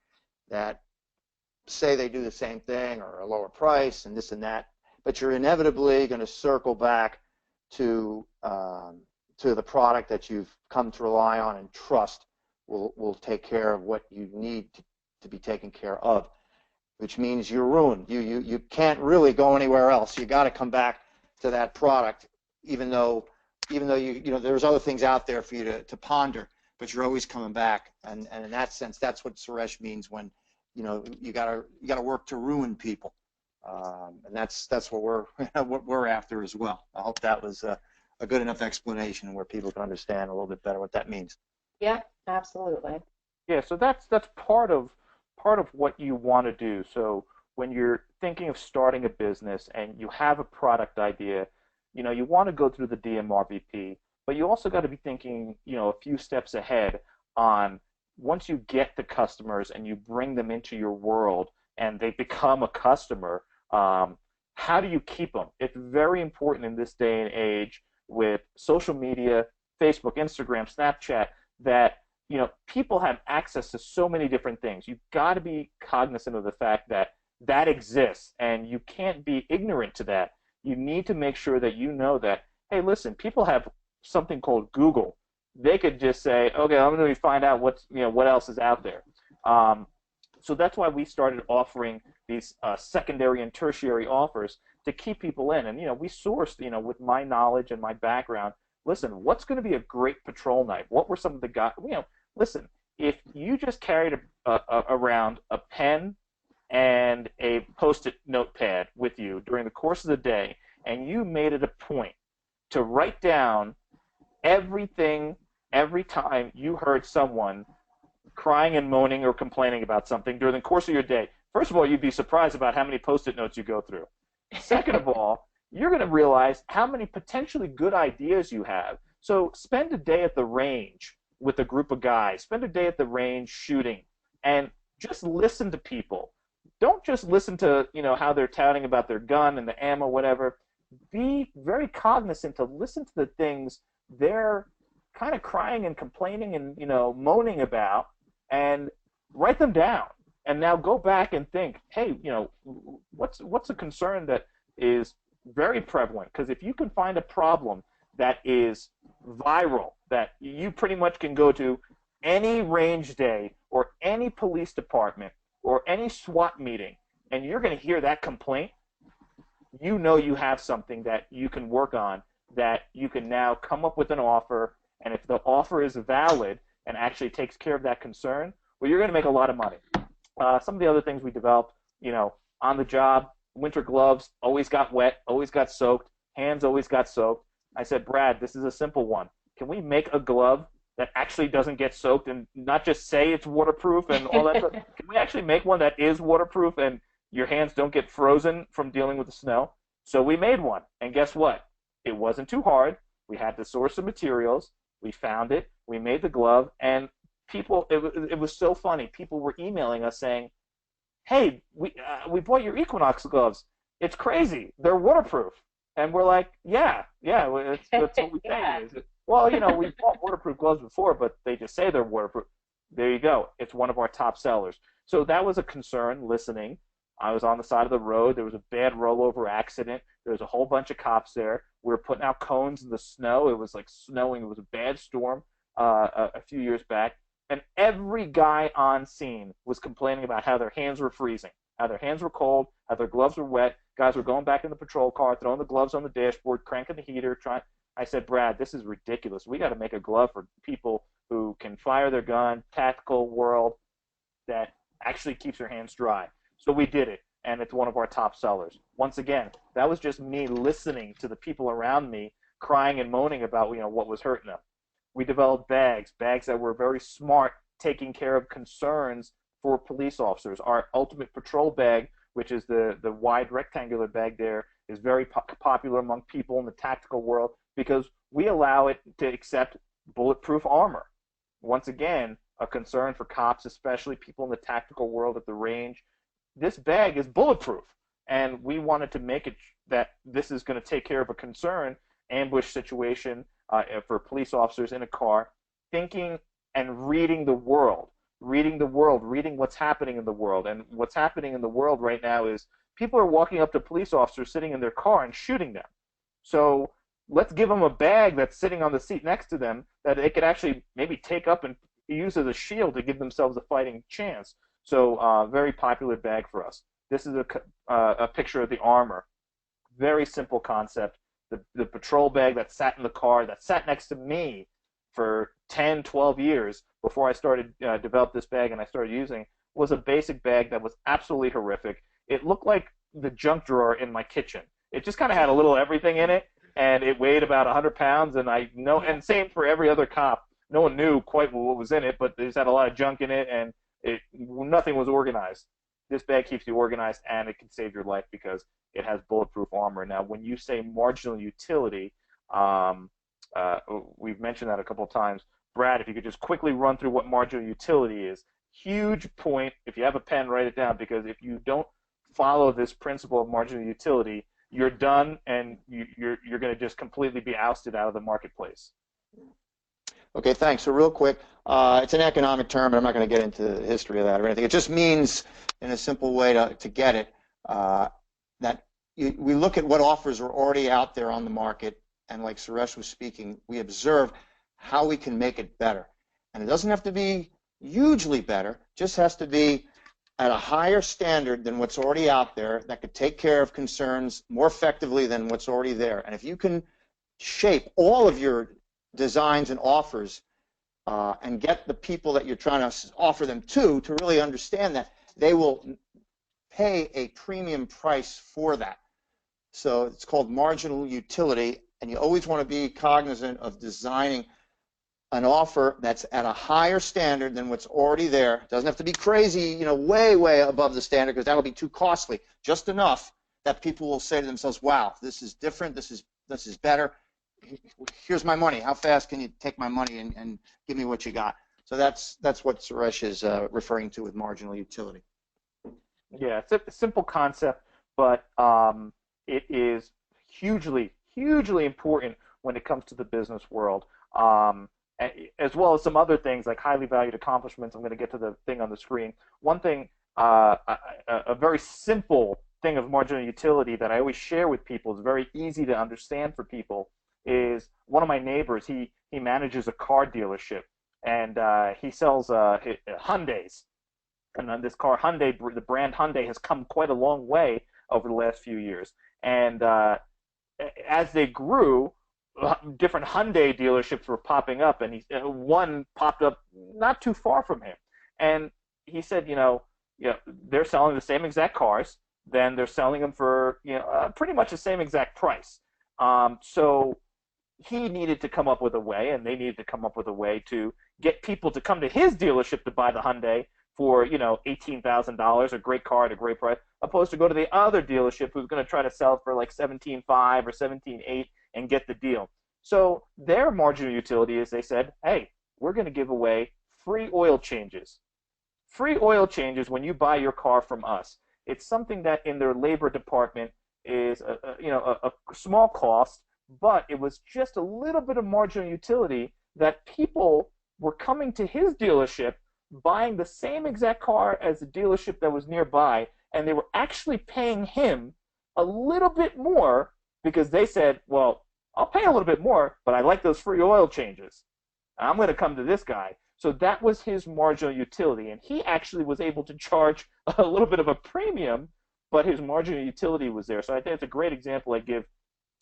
that say they do the same thing or a lower price and this and that, but you're inevitably going to circle back to the product that you've come to rely on and trust will take care of what you need to be taken care of, which means you're ruined. You can't really go anywhere else. You got to come back to that product, even though there's other things out there for you to ponder, but you're always coming back. And in that sense, that's what Suresh means when you gotta work to ruin people, and that's what we're after as well. I hope that was a good enough explanation where people can understand a little bit better what that means. Yeah, absolutely. Yeah, so that's part of what you want to do. So when you're thinking of starting a business and you have a product idea, you want to go through the DMRP, but you also got to be thinking, a few steps ahead on once you get the customers and you bring them into your world and they become a customer, how do you keep them? It's very important in this day and age with social media, Facebook, Instagram, Snapchat, that people have access to so many different things. You've got to be cognizant of the fact that exists, and you can't be ignorant to that. You need to make sure that you know that, hey, listen, people have something called Google. They could just say, okay, I'm going to find out what else is out there. So that's why we started offering these secondary and tertiary offers to keep people in. And we sourced, with my knowledge and my background, listen, what's going to be a great patrol knife? What were some of the guys? Listen, if you just carried around a pen and a Post-it notepad with you during the course of the day, and you made it a point to write down every time you heard someone crying and moaning or complaining about something during the course of your day, first of all, you'd be surprised about how many Post-it notes you go through. Second of all, you're going to realize how many potentially good ideas you have. So spend a day at the range with a group of guys. Spend a day at the range shooting, and just listen to people. Don't just listen to, how they're touting about their gun and the ammo, whatever. Be very cognizant to listen to the things they're kind of crying and complaining and, moaning about, and write them down. And now go back and think, hey, what's a concern that is very prevalent? Because if you can find a problem that is viral, that you pretty much can go to any range day or any police department or any SWAT meeting, and you're going to hear that complaint, you have something that you can work on, that you can now come up with an offer, and if the offer is valid and actually takes care of that concern, well, you're going to make a lot of money. Some of the other things we developed, on the job, winter gloves always got wet, always got soaked, hands always got soaked. I said, Brad, this is a simple one. Can we make a glove that actually doesn't get soaked and not just say it's waterproof and all that stuff? Can we actually make one that is waterproof and your hands don't get frozen from dealing with the snow? So we made one, and guess what? It wasn't too hard. We had to source the materials. We found it. We made the glove, and people, it was so funny. People were emailing us saying, hey, we bought your Equinox gloves. It's crazy. They're waterproof. And we're like, yeah, that's what we say. Well, we bought waterproof gloves before, but they just say they're waterproof. There you go. It's one of our top sellers. So that was a concern, listening. I was on the side of the road. There was a bad rollover accident. There was a whole bunch of cops there. We were putting out cones in the snow. It was like snowing. It was a bad storm a few years back. And every guy on scene was complaining about how their hands were freezing, how their hands were cold, how their gloves were wet. Guys were going back in the patrol car, throwing the gloves on the dashboard, cranking the heater. I said, Brad, this is ridiculous. We got to make a glove for people who can fire their gun, tactical world, that actually keeps their hands dry. So we did it, and it's one of our top sellers. Once again, that was just me listening to the people around me crying and moaning about what was hurting them. We developed bags that were very smart, taking care of concerns for police officers. Our Ultimate Patrol bag, which is the wide rectangular bag there, is very popular among people in the tactical world because we allow it to accept bulletproof armor. Once again, a concern for cops, especially people in the tactical world at the range. This bag is bulletproof, and we wanted to make it that this is going to take care of a concern, ambush situation for police officers in a car, thinking and reading the world, reading what's happening in the world. And what's happening in the world right now is people are walking up to police officers sitting in their car and shooting them. So let's give them a bag that's sitting on the seat next to them that they could actually maybe take up and use as a shield to give themselves a fighting chance. So very popular bag for us. This is a picture of the armor. Very simple concept. The patrol bag that sat in the car, that sat next to me for 10, 12 years before I started develop this bag and I started using, was a basic bag that was absolutely horrific. It looked like the junk drawer in my kitchen. It just kind of had a little everything in it, and it weighed about 100 pounds. And same for every other cop. No one knew quite what was in it, but they just had a lot of junk in it, and nothing was organized. This bag keeps you organized, and it can save your life because it has bulletproof armor. Now, when you say marginal utility, we've mentioned that a couple of times. Brad, if you could just quickly run through what marginal utility is. Huge point. If you have a pen, write it down, because if you don't follow this principle of marginal utility, you're done, and you're going to just completely be ousted out of the marketplace. Okay, thanks. So real quick, it's an economic term, and I'm not going to get into the history of that or anything. It just means, in a simple way to get it, that we look at what offers are already out there on the market, and like Suresh was speaking, we observe how we can make it better. And it doesn't have to be hugely better, just has to be at a higher standard than what's already out there that could take care of concerns more effectively than what's already there. And if you can shape all of your designs and offers and get the people that you're trying to offer them to really understand that, they will pay a premium price for that. So it's called marginal utility, and you always want to be cognizant of designing an offer that's at a higher standard than what's already there. It doesn't have to be crazy, you know, way, way above the standard, because that'll be too costly. Just enough that people will say to themselves, wow, this is different, this is better. Here's my money. How fast can you take my money and give me what you got? So that's what Suresh is referring to with marginal utility. Yeah, it's a simple concept, but it is hugely, hugely important when it comes to the business world. As well as some other things like highly valued accomplishments. I'm going to get to the thing on the screen. One thing, a very simple thing of marginal utility that I always share with people, is very easy to understand for people, is one of my neighbors, he manages a car dealership, and he sells Hyundais. And on this car, Hyundai, the brand Hyundai, has come quite a long way over the last few years. And as they grew, different Hyundai dealerships were popping up, and one popped up not too far from him. And he said, they're selling the same exact cars, then they're selling them for pretty much the same exact price. So he needed to come up with a way, and they needed to come up with a way to get people to come to his dealership to buy the Hyundai for $18,000, a great car at a great price, opposed to go to the other dealership who's going to try to sell it for like $17,500 or $17,800 and get the deal. So their marginal utility is, they said, hey, we're going to give away free oil changes. Free oil changes when you buy your car from us. It's something that in their labor department is a small cost, but it was just a little bit of marginal utility that people were coming to his dealership, buying the same exact car as the dealership that was nearby, and they were actually paying him a little bit more because they said, well, I'll pay a little bit more, but I like those free oil changes. I'm going to come to this guy. So that was his marginal utility, and he actually was able to charge a little bit of a premium, but his marginal utility was there. So I think it's a great example I give,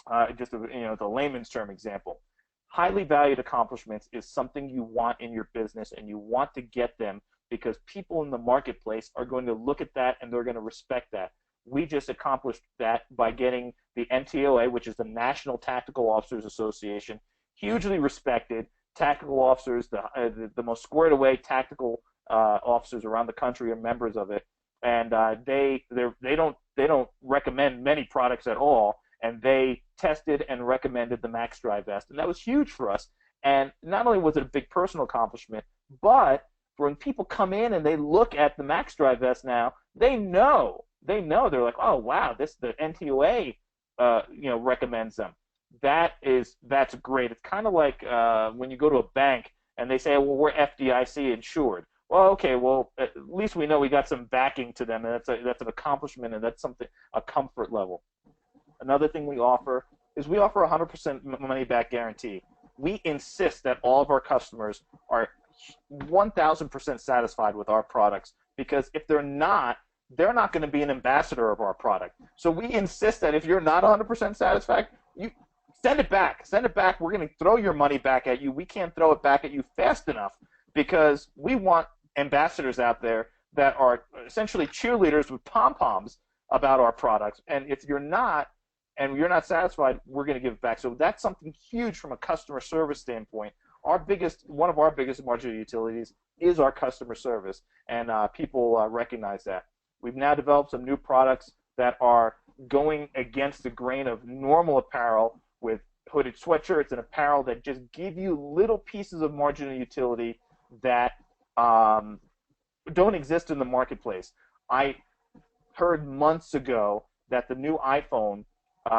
the layman's term example. Highly valued accomplishments is something you want in your business, and you want to get them because people in the marketplace are going to look at that and they're going to respect that. We just accomplished that by getting the NTOA, which is the National Tactical Officers Association, hugely respected. Tactical officers, the most squared away tactical officers around the country are members of it, and they don't recommend many products at all. And they tested and recommended the Max Drive vest, and that was huge for us. And not only was it a big personal accomplishment, but when people come in and they look at the Max Drive vest now, they know they're like, oh wow, the NTOA recommends them. That's great. It's kind of like when you go to a bank and they say, well, we're FDIC insured. Well, okay, well, at least we know we got some backing to them, and that's an accomplishment, and that's a comfort level. Another thing we offer is we offer 100% money-back guarantee. We insist that all of our customers are 1,000% satisfied with our products, because if they're not going to be an ambassador of our product. So we insist that if you're not 100% satisfied, you send it back. Send it back. We're going to throw your money back at you. We can't throw it back at you fast enough, because we want ambassadors out there that are essentially cheerleaders with pom-poms about our products. And if you're not, and you're not satisfied, we're going to give it back. So that's something huge from a customer service standpoint. One of our biggest marginal utilities is our customer service, and people recognize that. We've now developed some new products that are going against the grain of normal apparel, with hooded sweatshirts and apparel that just give you little pieces of marginal utility that don't exist in the marketplace. I heard months ago that the new iPhone,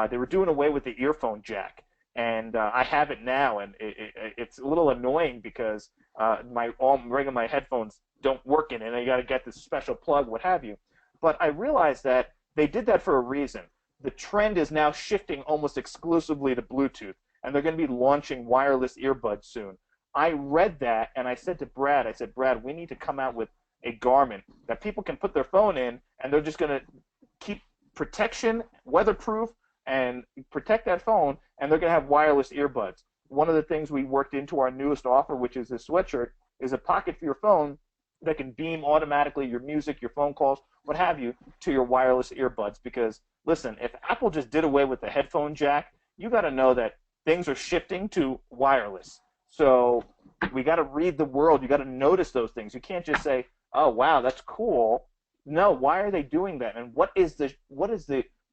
they were doing away with the earphone jack, and I have it now, and it's a little annoying because my headphones don't work in it, and you got to get this special plug, what have you. But I realized that they did that for a reason. The trend is now shifting almost exclusively to Bluetooth, and they're going to be launching wireless earbuds soon. I read that, and I said to Brad, Brad, we need to come out with a garment that people can put their phone in, and they're just going to keep protection, weatherproof, and protect that phone, and they're going to have wireless earbuds. One of the things we worked into our newest offer, which is this sweatshirt, is a pocket for your phone that can beam automatically your music, your phone calls, what have you, to your wireless earbuds. Because, listen, if Apple just did away with the headphone jack, you got to know that things are shifting to wireless. So we got to read the world. You got to notice those things. You can't just say, "Oh, wow, that's cool." No, why are they doing that? And what is the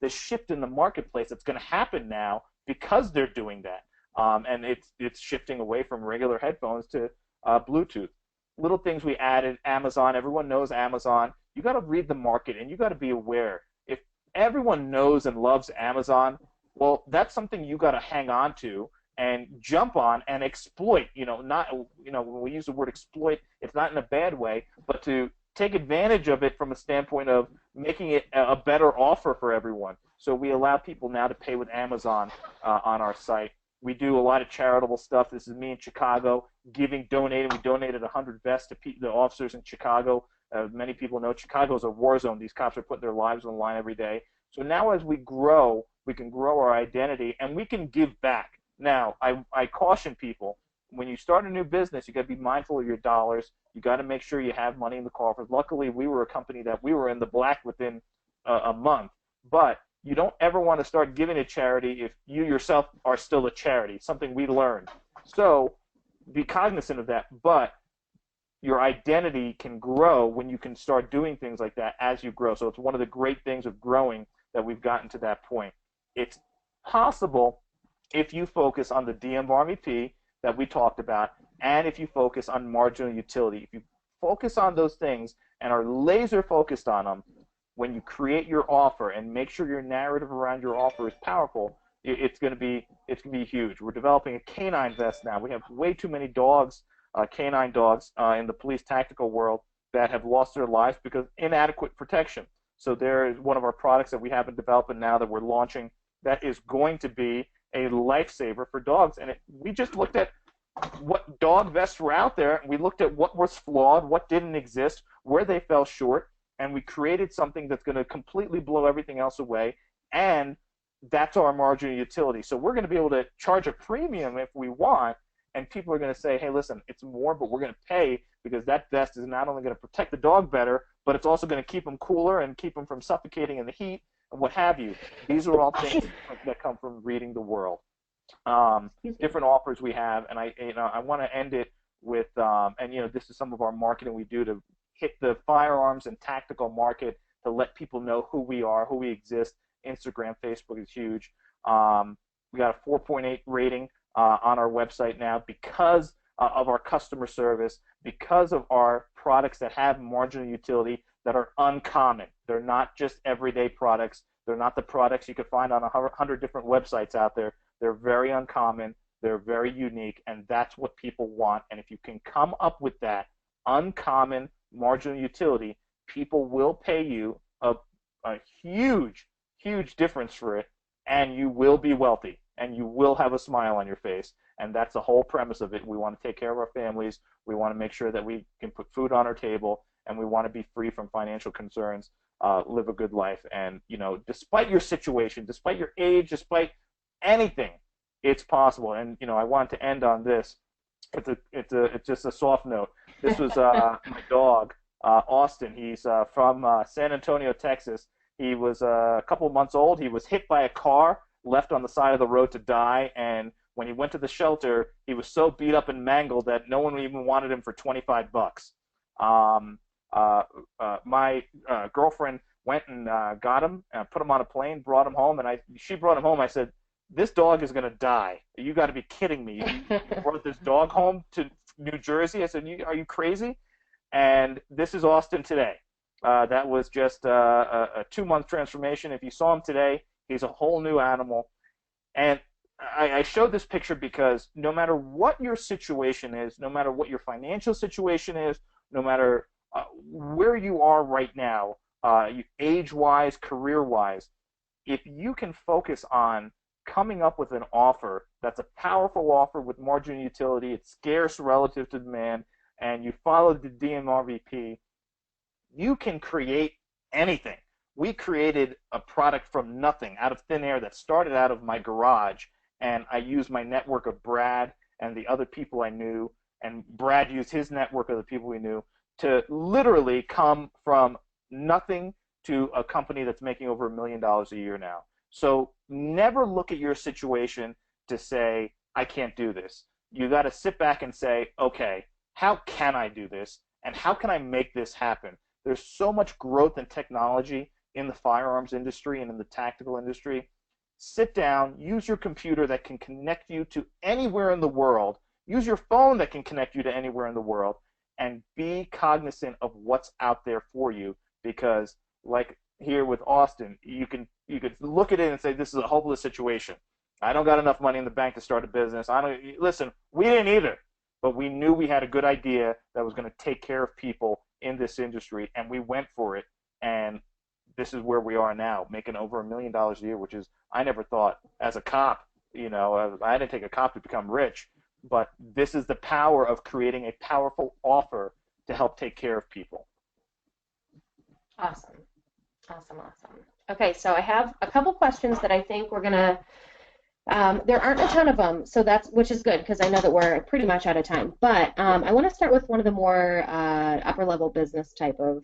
shift in the marketplace that's going to happen now because they're doing that? And it's shifting away from regular headphones to Bluetooth. Little things we added. Amazon. Everyone knows Amazon. You got to read the market, and you got to be aware. If everyone knows and loves Amazon, well, that's something you got to hang on to and jump on and exploit. Not when we use the word exploit, it's not in a bad way, but to take advantage of it from a standpoint of making it a better offer for everyone. So we allow people now to pay with Amazon on our site. We do a lot of charitable stuff. This is me in Chicago, donating. We donated 100 vests to the officers in Chicago. Many people know Chicago is a war zone. These cops are putting their lives on the line every day. So now as we grow, we can grow our identity, and we can give back. Now, I caution people, when you start a new business, you got to be mindful of your dollars. You got to make sure you have money in the coffers. Luckily, we were a company that we were in the black within a month. But you don't ever want to start giving to charity if you yourself are still a charity, something we learned. So be cognizant of that. But your identity can grow when you can start doing things like that as you grow. So it's one of the great things of growing that we've gotten to that point. It's possible if you focus on the DMRP that we talked about, and if you focus on marginal utility. If you focus on those things and are laser focused on them, when you create your offer and make sure your narrative around your offer is powerful, it's going to be huge. We're developing a canine vest now. We have way too many dogs, canine dogs, in the police tactical world that have lost their lives because inadequate protection. So there is one of our products that we have been developing now that we're launching that is going to be a lifesaver for dogs. And we just looked at what dog vests were out there, and we looked at what was flawed, what didn't exist, where they fell short, and we created something that's going to completely blow everything else away, and that's our marginal utility. So we're going to be able to charge a premium if we want, and people are going to say, hey, listen, it's more, but we're going to pay because that vest is not only going to protect the dog better, but it's also going to keep them cooler and keep them from suffocating in the heat and what have you. These are all things that come from reading the world. Different offers we have, and I want to end it with, this is some of our marketing we do to hit the firearms and tactical market to let people know who we are, who we exist. Instagram, Facebook is huge. We got a 4.8 rating on our website now because of our customer service, because of our products that have marginal utility that are uncommon. They're not just everyday products. They're not the products you could find on 100 different websites out there. They're very uncommon. They're very unique, and that's what people want. And if you can come up with that uncommon marginal utility, people will pay you a huge, huge difference for it, and you will be wealthy, and you will have a smile on your face. And that's the whole premise of it. We want to take care of our families. We want to make sure that we can put food on our table, and we want to be free from financial concerns, live a good life. And, despite your situation, despite your age, despite anything, it's possible. And, I want to end on this. It's just a soft note. This was my dog, Austin. He's from San Antonio, Texas. He was a couple of months old. He was hit by a car, left on the side of the road to die, and when he went to the shelter, he was so beat up and mangled that no one even wanted him for $25. My girlfriend went and got him, put him on a plane, brought him home, and she brought him home. I said, this dog is going to die. You got to be kidding me. You brought this dog home to New Jersey? I said, are you crazy? And this is Austin today. That was just a 2-month transformation. If you saw him today, he's a whole new animal. And I showed this picture because no matter what your situation is, no matter what your financial situation is, no matter where you are right now, age-wise, career-wise, if you can focus on coming up with an offer that's a powerful offer with marginal utility, it's scarce relative to demand, and you follow the DMRP, you can create anything. We created a product from nothing, out of thin air, that started out of my garage, and I used my network of Brad and the other people I knew, and Brad used his network of the people we knew to literally come from nothing to a company that's making over $1 million a year now. So never look at your situation to say, I can't do this. You got to sit back and say, okay, how can I do this? And how can I make this happen? There's so much growth in technology in the firearms industry and in the tactical industry. Sit down, use your computer that can connect you to anywhere in the world, use your phone that can connect you to anywhere in the world, and be cognizant of what's out there for you, because like here with Austin, you could look at it and say, this is a hopeless situation. I don't got enough money in the bank to start a business. Listen, we didn't either, but we knew we had a good idea that was going to take care of people in this industry, and we went for it, and this is where we are now, making over $1 million a year, which is, I never thought as a cop, I didn't take a cop to become rich, but this is the power of creating a powerful offer to help take care of people. Awesome. Okay, so I have a couple questions that I think we're going to, there aren't a ton of them, so which is good, because I know that we're pretty much out of time, but I want to start with one of the more upper level business type of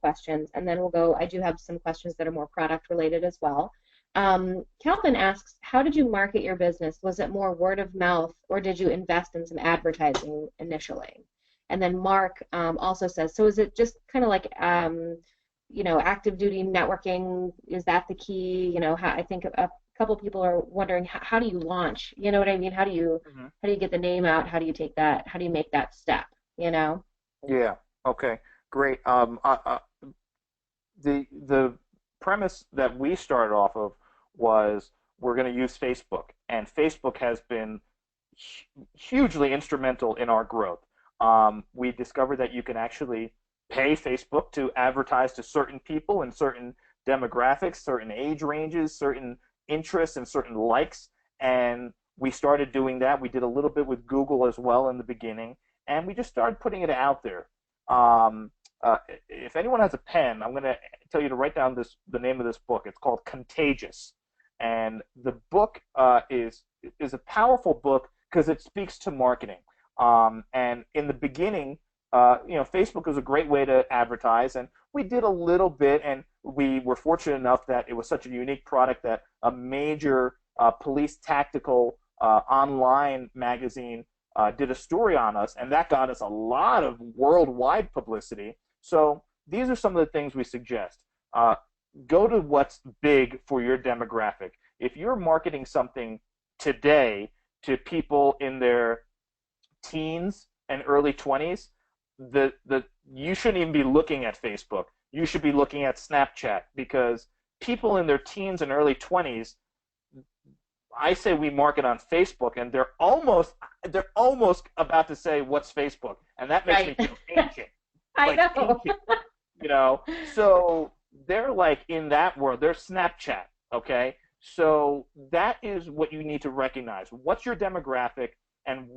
questions, and then we'll go, I do have some questions that are more product related as well. Calvin asks, how did you market your business? Was it more word of mouth, or did you invest in some advertising initially? And then Mark also says, so is it just kind of like active duty networking? Is that the key? I think a couple people are wondering, how do you launch? You know what I mean? How do you get the name out? How do you take that? How do you make that step? Yeah. Okay. Great. The premise that we started off of was we're going to use Facebook, and Facebook has been hugely instrumental in our growth. We discovered that you can actually pay Facebook to advertise to certain people in certain demographics, certain age ranges, certain interests, and certain likes, and we started doing that. We did a little bit with Google as well in the beginning, and we just started putting it out there. If anyone has a pen, I'm going to tell you to write down the name of this book. It's called Contagious, and the book is a powerful book because it speaks to marketing. And in the beginning, Facebook was a great way to advertise, and we did a little bit, and we were fortunate enough that it was such a unique product that a major police tactical online magazine did a story on us, and that got us a lot of worldwide publicity. So these are some of the things we suggest. Go to what's big for your demographic. If you're marketing something today to people in their teens and early 20s, you shouldn't even be looking at Facebook. You should be looking at Snapchat, because people in their teens and early 20s, I say we market on Facebook, and they're almost about to say, "What's Facebook?" And that makes me feel ancient. I know. Ancient, So they're like in that world. They're Snapchat, okay? So that is what you need to recognize. What's your demographic, and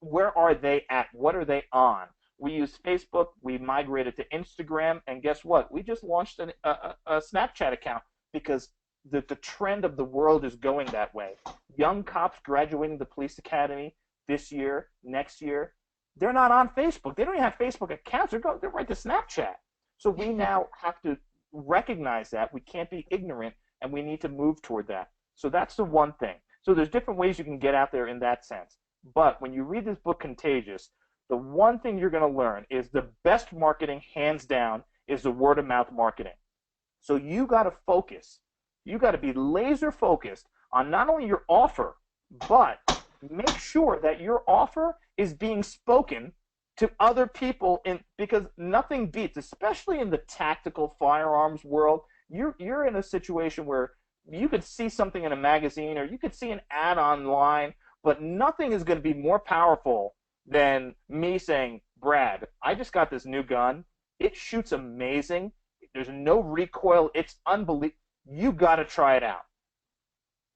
where are they at? What are they on? We use Facebook. We migrated to Instagram, and guess what? We just launched a Snapchat account because the trend of the world is going that way. Young cops graduating the police academy this year, next year, they're not on Facebook. They don't even have Facebook accounts. They're right to Snapchat. So we now have to recognize that. We can't be ignorant, and we need to move toward that. So that's the one thing. So there's different ways you can get out there in that sense. But when you read this book, Contagious, the one thing you're going to learn is the best marketing, hands down, is the word-of-mouth marketing. So you got to focus. You got to be laser focused on not only your offer, but make sure that your offer is being spoken to other people, because nothing beats, especially in the tactical firearms world, you're in a situation where you could see something in a magazine or you could see an ad online, but nothing is going to be more powerful than me saying, "Brad, I just got this new gun. It shoots amazing. There's no recoil. It's unbelievable. You got to try it out.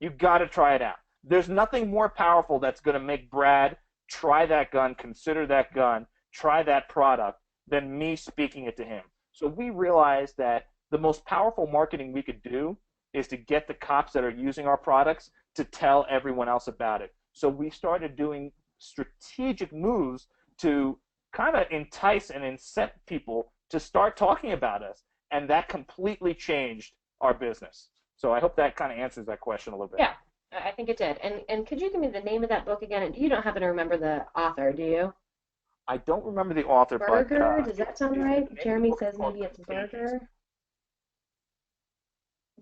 You got to try it out." There's nothing more powerful that's going to make Brad try that gun, consider that gun, try that product, than me speaking it to him. So we realized that the most powerful marketing we could do is to get the cops that are using our products to tell everyone else about it. So we started doing strategic moves to kind of entice and incent people to start talking about us, and that completely changed our business. So I hope that kind of answers that question a little bit. Yeah, I think it did. And could you give me the name of that book again? And you don't happen to remember the author, do you? I don't remember the author, but Burger? Does that sound the right? name of the Jeremy book is says called maybe it's Contagious.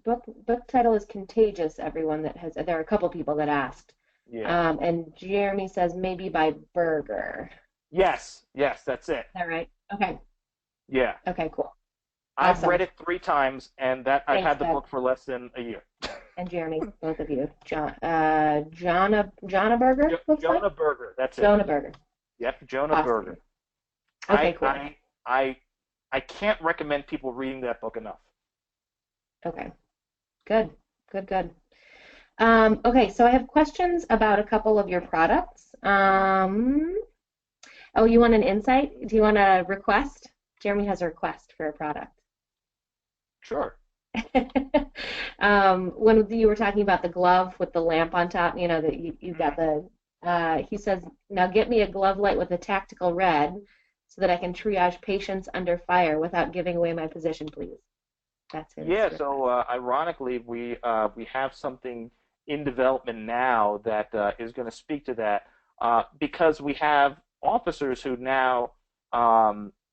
Burger. Book title is Contagious, everyone that has, there are a couple people that asked. Yeah. And Jeremy says maybe by Burger. Yes, yes, that's it. Is that right? Okay. Yeah. Okay, cool. I've Awesome. read it 3 times, and that I've Thanks, had the Doug. book for less than a year. And Jeremy, both of you. Jonna Burger, looks like? Jonah Berger, that's it. Jonah Burger. Yep, Jonah Awesome. Berger. Okay, cool. I can't recommend people reading that book enough. Okay. Good. Good, good. Okay, so I have questions about a couple of your products. Oh, you want an insight? Do you want a request? Jeremy has a request for a product. Sure. When you were talking about the glove with the lamp on top, you know, that you got the, he says, now get me a glove light with a tactical red so that I can triage patients under fire without giving away my position, please. That's his Yeah, request. so ironically, we have something in development now that is going to speak to that because we have officers who now,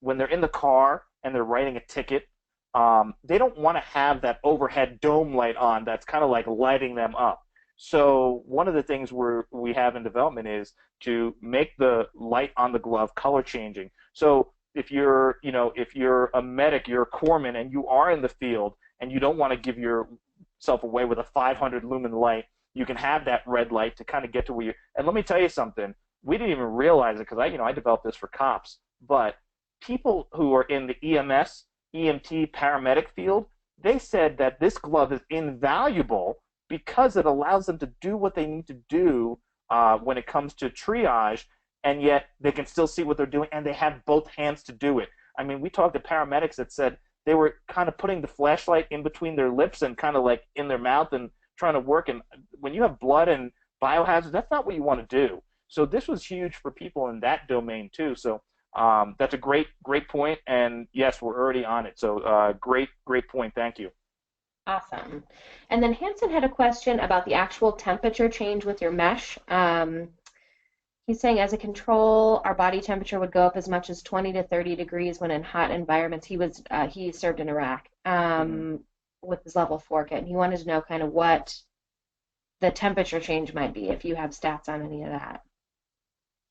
when they're in the car and they're writing a ticket, they don't want to have that overhead dome light on that's kind of like lighting them up. So one of the things we have in development is to make the light on the glove color changing. So if you're a medic, you're a corpsman, and you are in the field, and you don't want to give yourself away with a 500 lumen light, you can have that red light to kind of get to where you. And let me tell you something. We didn't even realize it because I developed this for cops, but people who are in the EMS, EMT, paramedic field, they said that this glove is invaluable because it allows them to do what they need to do when it comes to triage, and yet they can still see what they're doing, and they have both hands to do it. I mean, we talked to paramedics that said they were kind of putting the flashlight in between their lips and kind of like in their mouth and trying to work. And when you have blood and biohazards, that's not what you want to do. So this was huge for people in that domain too. So that's a great point. And yes, we're already on it. So great point. Thank you. Awesome. And then Hanson had a question about the actual temperature change with your mesh. He's saying as a control, our body temperature would go up as much as 20 to 30 degrees when in hot environments. He served in Iraq with his level 4 kit, and he wanted to know kind of what the temperature change might be if you have stats on any of that.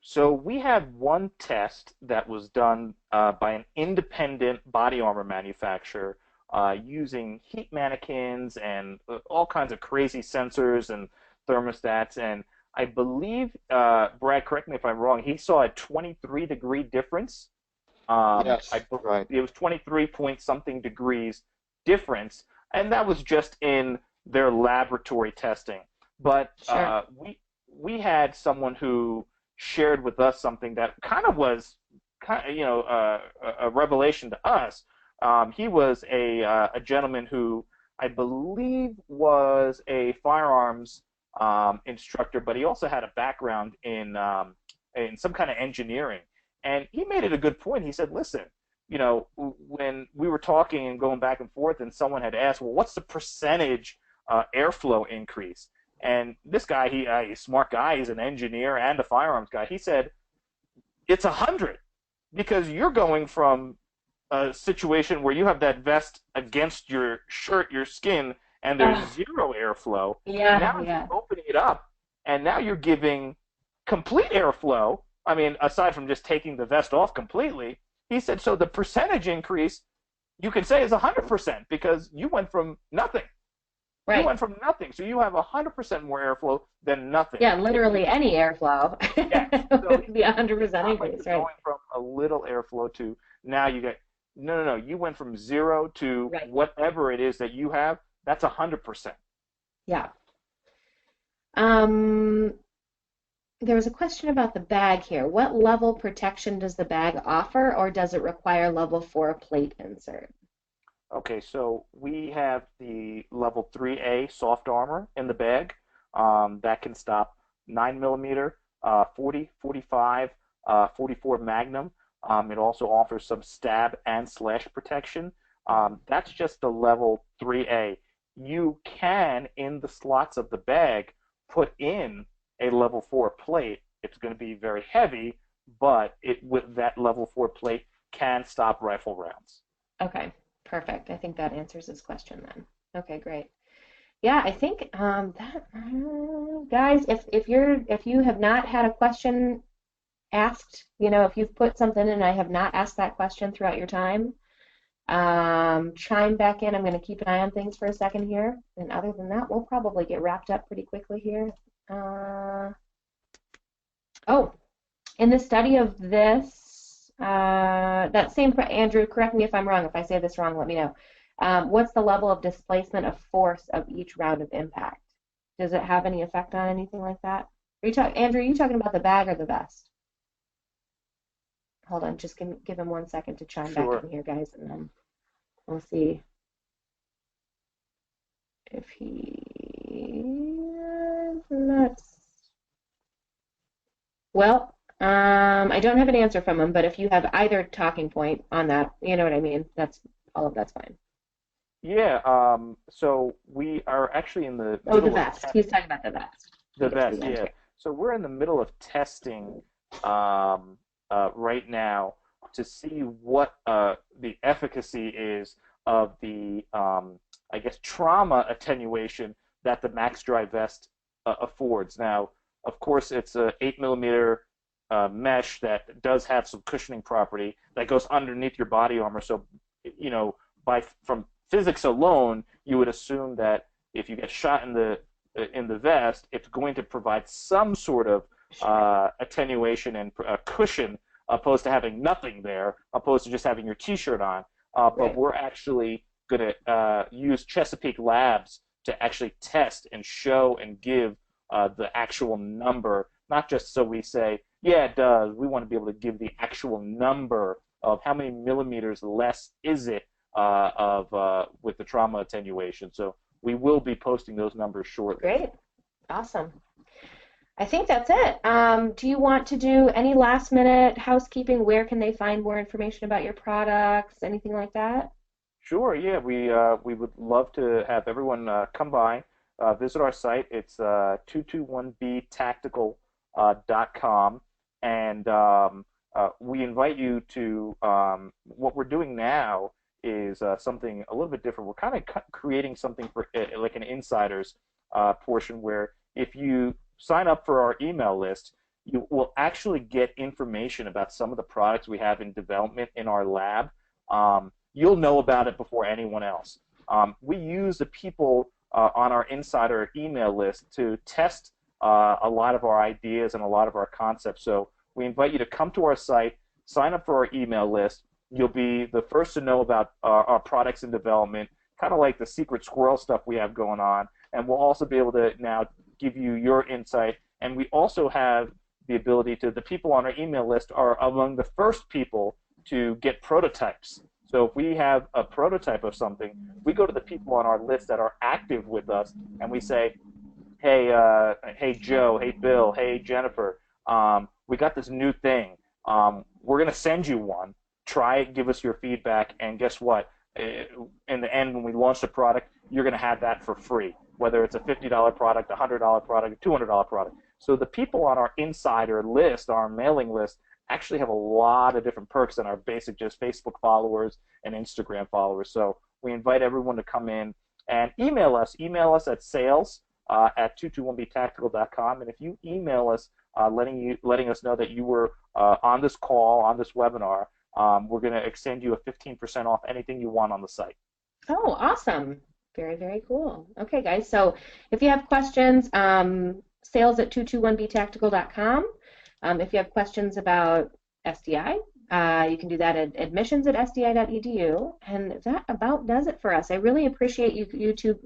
So we had one test that was done by an independent body armor manufacturer using heat mannequins and all kinds of crazy sensors and thermostats. And I believe, Brad, correct me if I'm wrong, he saw a 23-degree difference. Yes, right. It was 23 point something degrees difference, and that was just in their laboratory testing. But Sure. we had someone who shared with us something that kind of was a revelation to us. He was a gentleman who I believe was a firearms instructor, but he also had a background in some kind of engineering. And he made it a good point. He said, listen, when we were talking and going back and forth, and someone had asked, well, what's the percentage airflow increase? And this guy, he's a smart guy. He's an engineer and a firearms guy. He said, it's 100 because you're going from a situation where you have that vest against your shirt, your skin, and there's zero airflow. Yeah, Now yeah. you're opening it up, and now you're giving complete airflow. I mean, aside from just taking the vest off completely, he said, so the percentage increase you can say is 100% because you went from nothing. Right. You went from nothing, so you have 100% more airflow than nothing. Yeah, literally any airflow would be 100% increase, right? Going from a little airflow to now you get no. You went from 0 to whatever it is that you have. That's 100%. Yeah. There was a question about the bag here. What level protection does the bag offer, or does it require level 4 plate insert? Okay, so we have the level 3A soft armor in the bag that can stop 9mm, 40, 45, 44 Magnum. It also offers some stab and slash protection. That's just the level 3A. You can, in the slots of the bag, put in a level 4 plate, it's going to be very heavy, but with that level 4 plate can stop rifle rounds. Okay, perfect. I think that answers this question then. Okay, great. Yeah, I think guys, if you have not had a question asked, if you've put something in and I have not asked that question throughout your time, chime back in. I'm going to keep an eye on things for a second here. And other than that, we'll probably get wrapped up pretty quickly here. Oh, in the study of this, that same, Andrew, correct me if I'm wrong. If I say this wrong, let me know. What's the level of displacement of force of each round of impact? Does it have any effect on anything like that? Andrew, are you talking about the bag or the vest? Hold on, just give him 1 second to chime back in here, guys, and then we'll see if he lets. Well, I don't have an answer from him, but if you have either talking point on that, you know what I mean. That's fine. Yeah. So we are actually in the middle the vest. He's talking about the vest. The vest. Yeah. So we're in the middle of testing right now to see what the efficacy is of the I guess trauma attenuation that the Max Dry vest affords. Now, of course, it's a 8mm mesh that does have some cushioning property that goes underneath your body armor. So, from physics alone, you would assume that if you get shot in the vest, it's going to provide some sort of attenuation and cushion, opposed to having nothing there, opposed to just having your T-shirt on. But we're actually going to use Chesapeake Labs to actually test and show and give the actual number, not just so we say, yeah, it does. We want to be able to give the actual number of how many millimeters less is it with the trauma attenuation. So we will be posting those numbers shortly. Great. Awesome. I think that's it. Do you want to do any last minute housekeeping? Where can they find more information about your products? Anything like that? Sure. Yeah, we would love to have everyone come by, visit our site. It's 221btactical.com, and we invite you to what we're doing now is something a little bit different. We're kind of creating something for like an insiders portion where if you sign up for our email list, you will actually get information about some of the products we have in development in our lab. You'll know about it before anyone else. We use the people on our insider email list to test a lot of our ideas and a lot of our concepts. So we invite you to come to our site, sign up for our email list. You'll be the first to know about our products in development, kind of like the secret squirrel stuff we have going on. And we'll also be able to now give you your insight. And we also have the ability to, the people on our email list are among the first people to get prototypes. So if we have a prototype of something, we go to the people on our list that are active with us, and we say, hey, hey Joe, hey Bill, hey Jennifer, we got this new thing. We're going to send you one. Try it, give us your feedback, and guess what? In the end, when we launch the product, you're going to have that for free, whether it's a $50 product, a $100 product, a $200 product. So the people on our insider list, our mailing list, actually have a lot of different perks than our basic just Facebook followers and Instagram followers. So we invite everyone to come in and email us. Email us at sales@221btactical.com. And if you email us letting us know that you were on this call, on this webinar, we're going to extend you a 15% off anything you want on the site. Oh, awesome. Very, very cool. Okay, guys. So if you have questions, sales@221btactical.com. If you have questions about SDI, you can do that at admissions@sdi.edu. And that about does it for us. I really appreciate you two,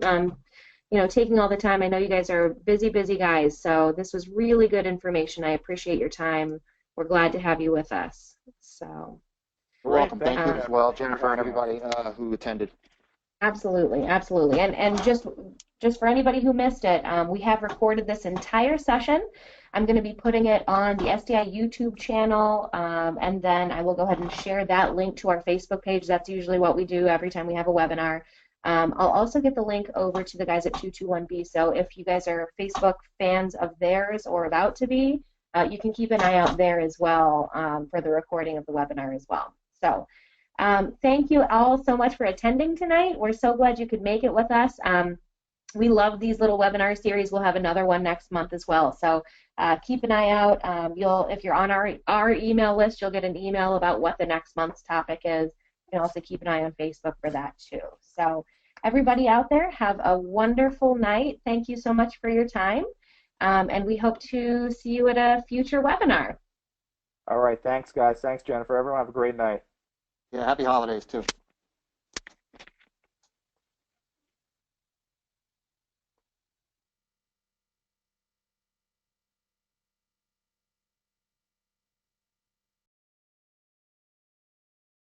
taking all the time. I know you guys are busy, busy guys. So this was really good information. I appreciate your time. We're glad to have you with us. So. You're welcome. Thank you as well, Jennifer, and everybody who attended. Absolutely, absolutely. And just for anybody who missed it, we have recorded this entire session. I'm going to be putting it on the SDI YouTube channel, and then I will go ahead and share that link to our Facebook page. That's usually what we do every time we have a webinar. I'll also get the link over to the guys at 221B. So if you guys are Facebook fans of theirs or about to be, you can keep an eye out there as well for the recording of the webinar as well. So thank you all so much for attending tonight. We're so glad you could make it with us. We love these little webinar series. We'll have another one next month as well. So keep an eye out. If you're on our email list, you'll get an email about what the next month's topic is. You can also keep an eye on Facebook for that too. So everybody out there, have a wonderful night. Thank you so much for your time. And we hope to see you at a future webinar. All right. Thanks, guys. Thanks, Jennifer. Everyone have a great night. Yeah, happy holidays too.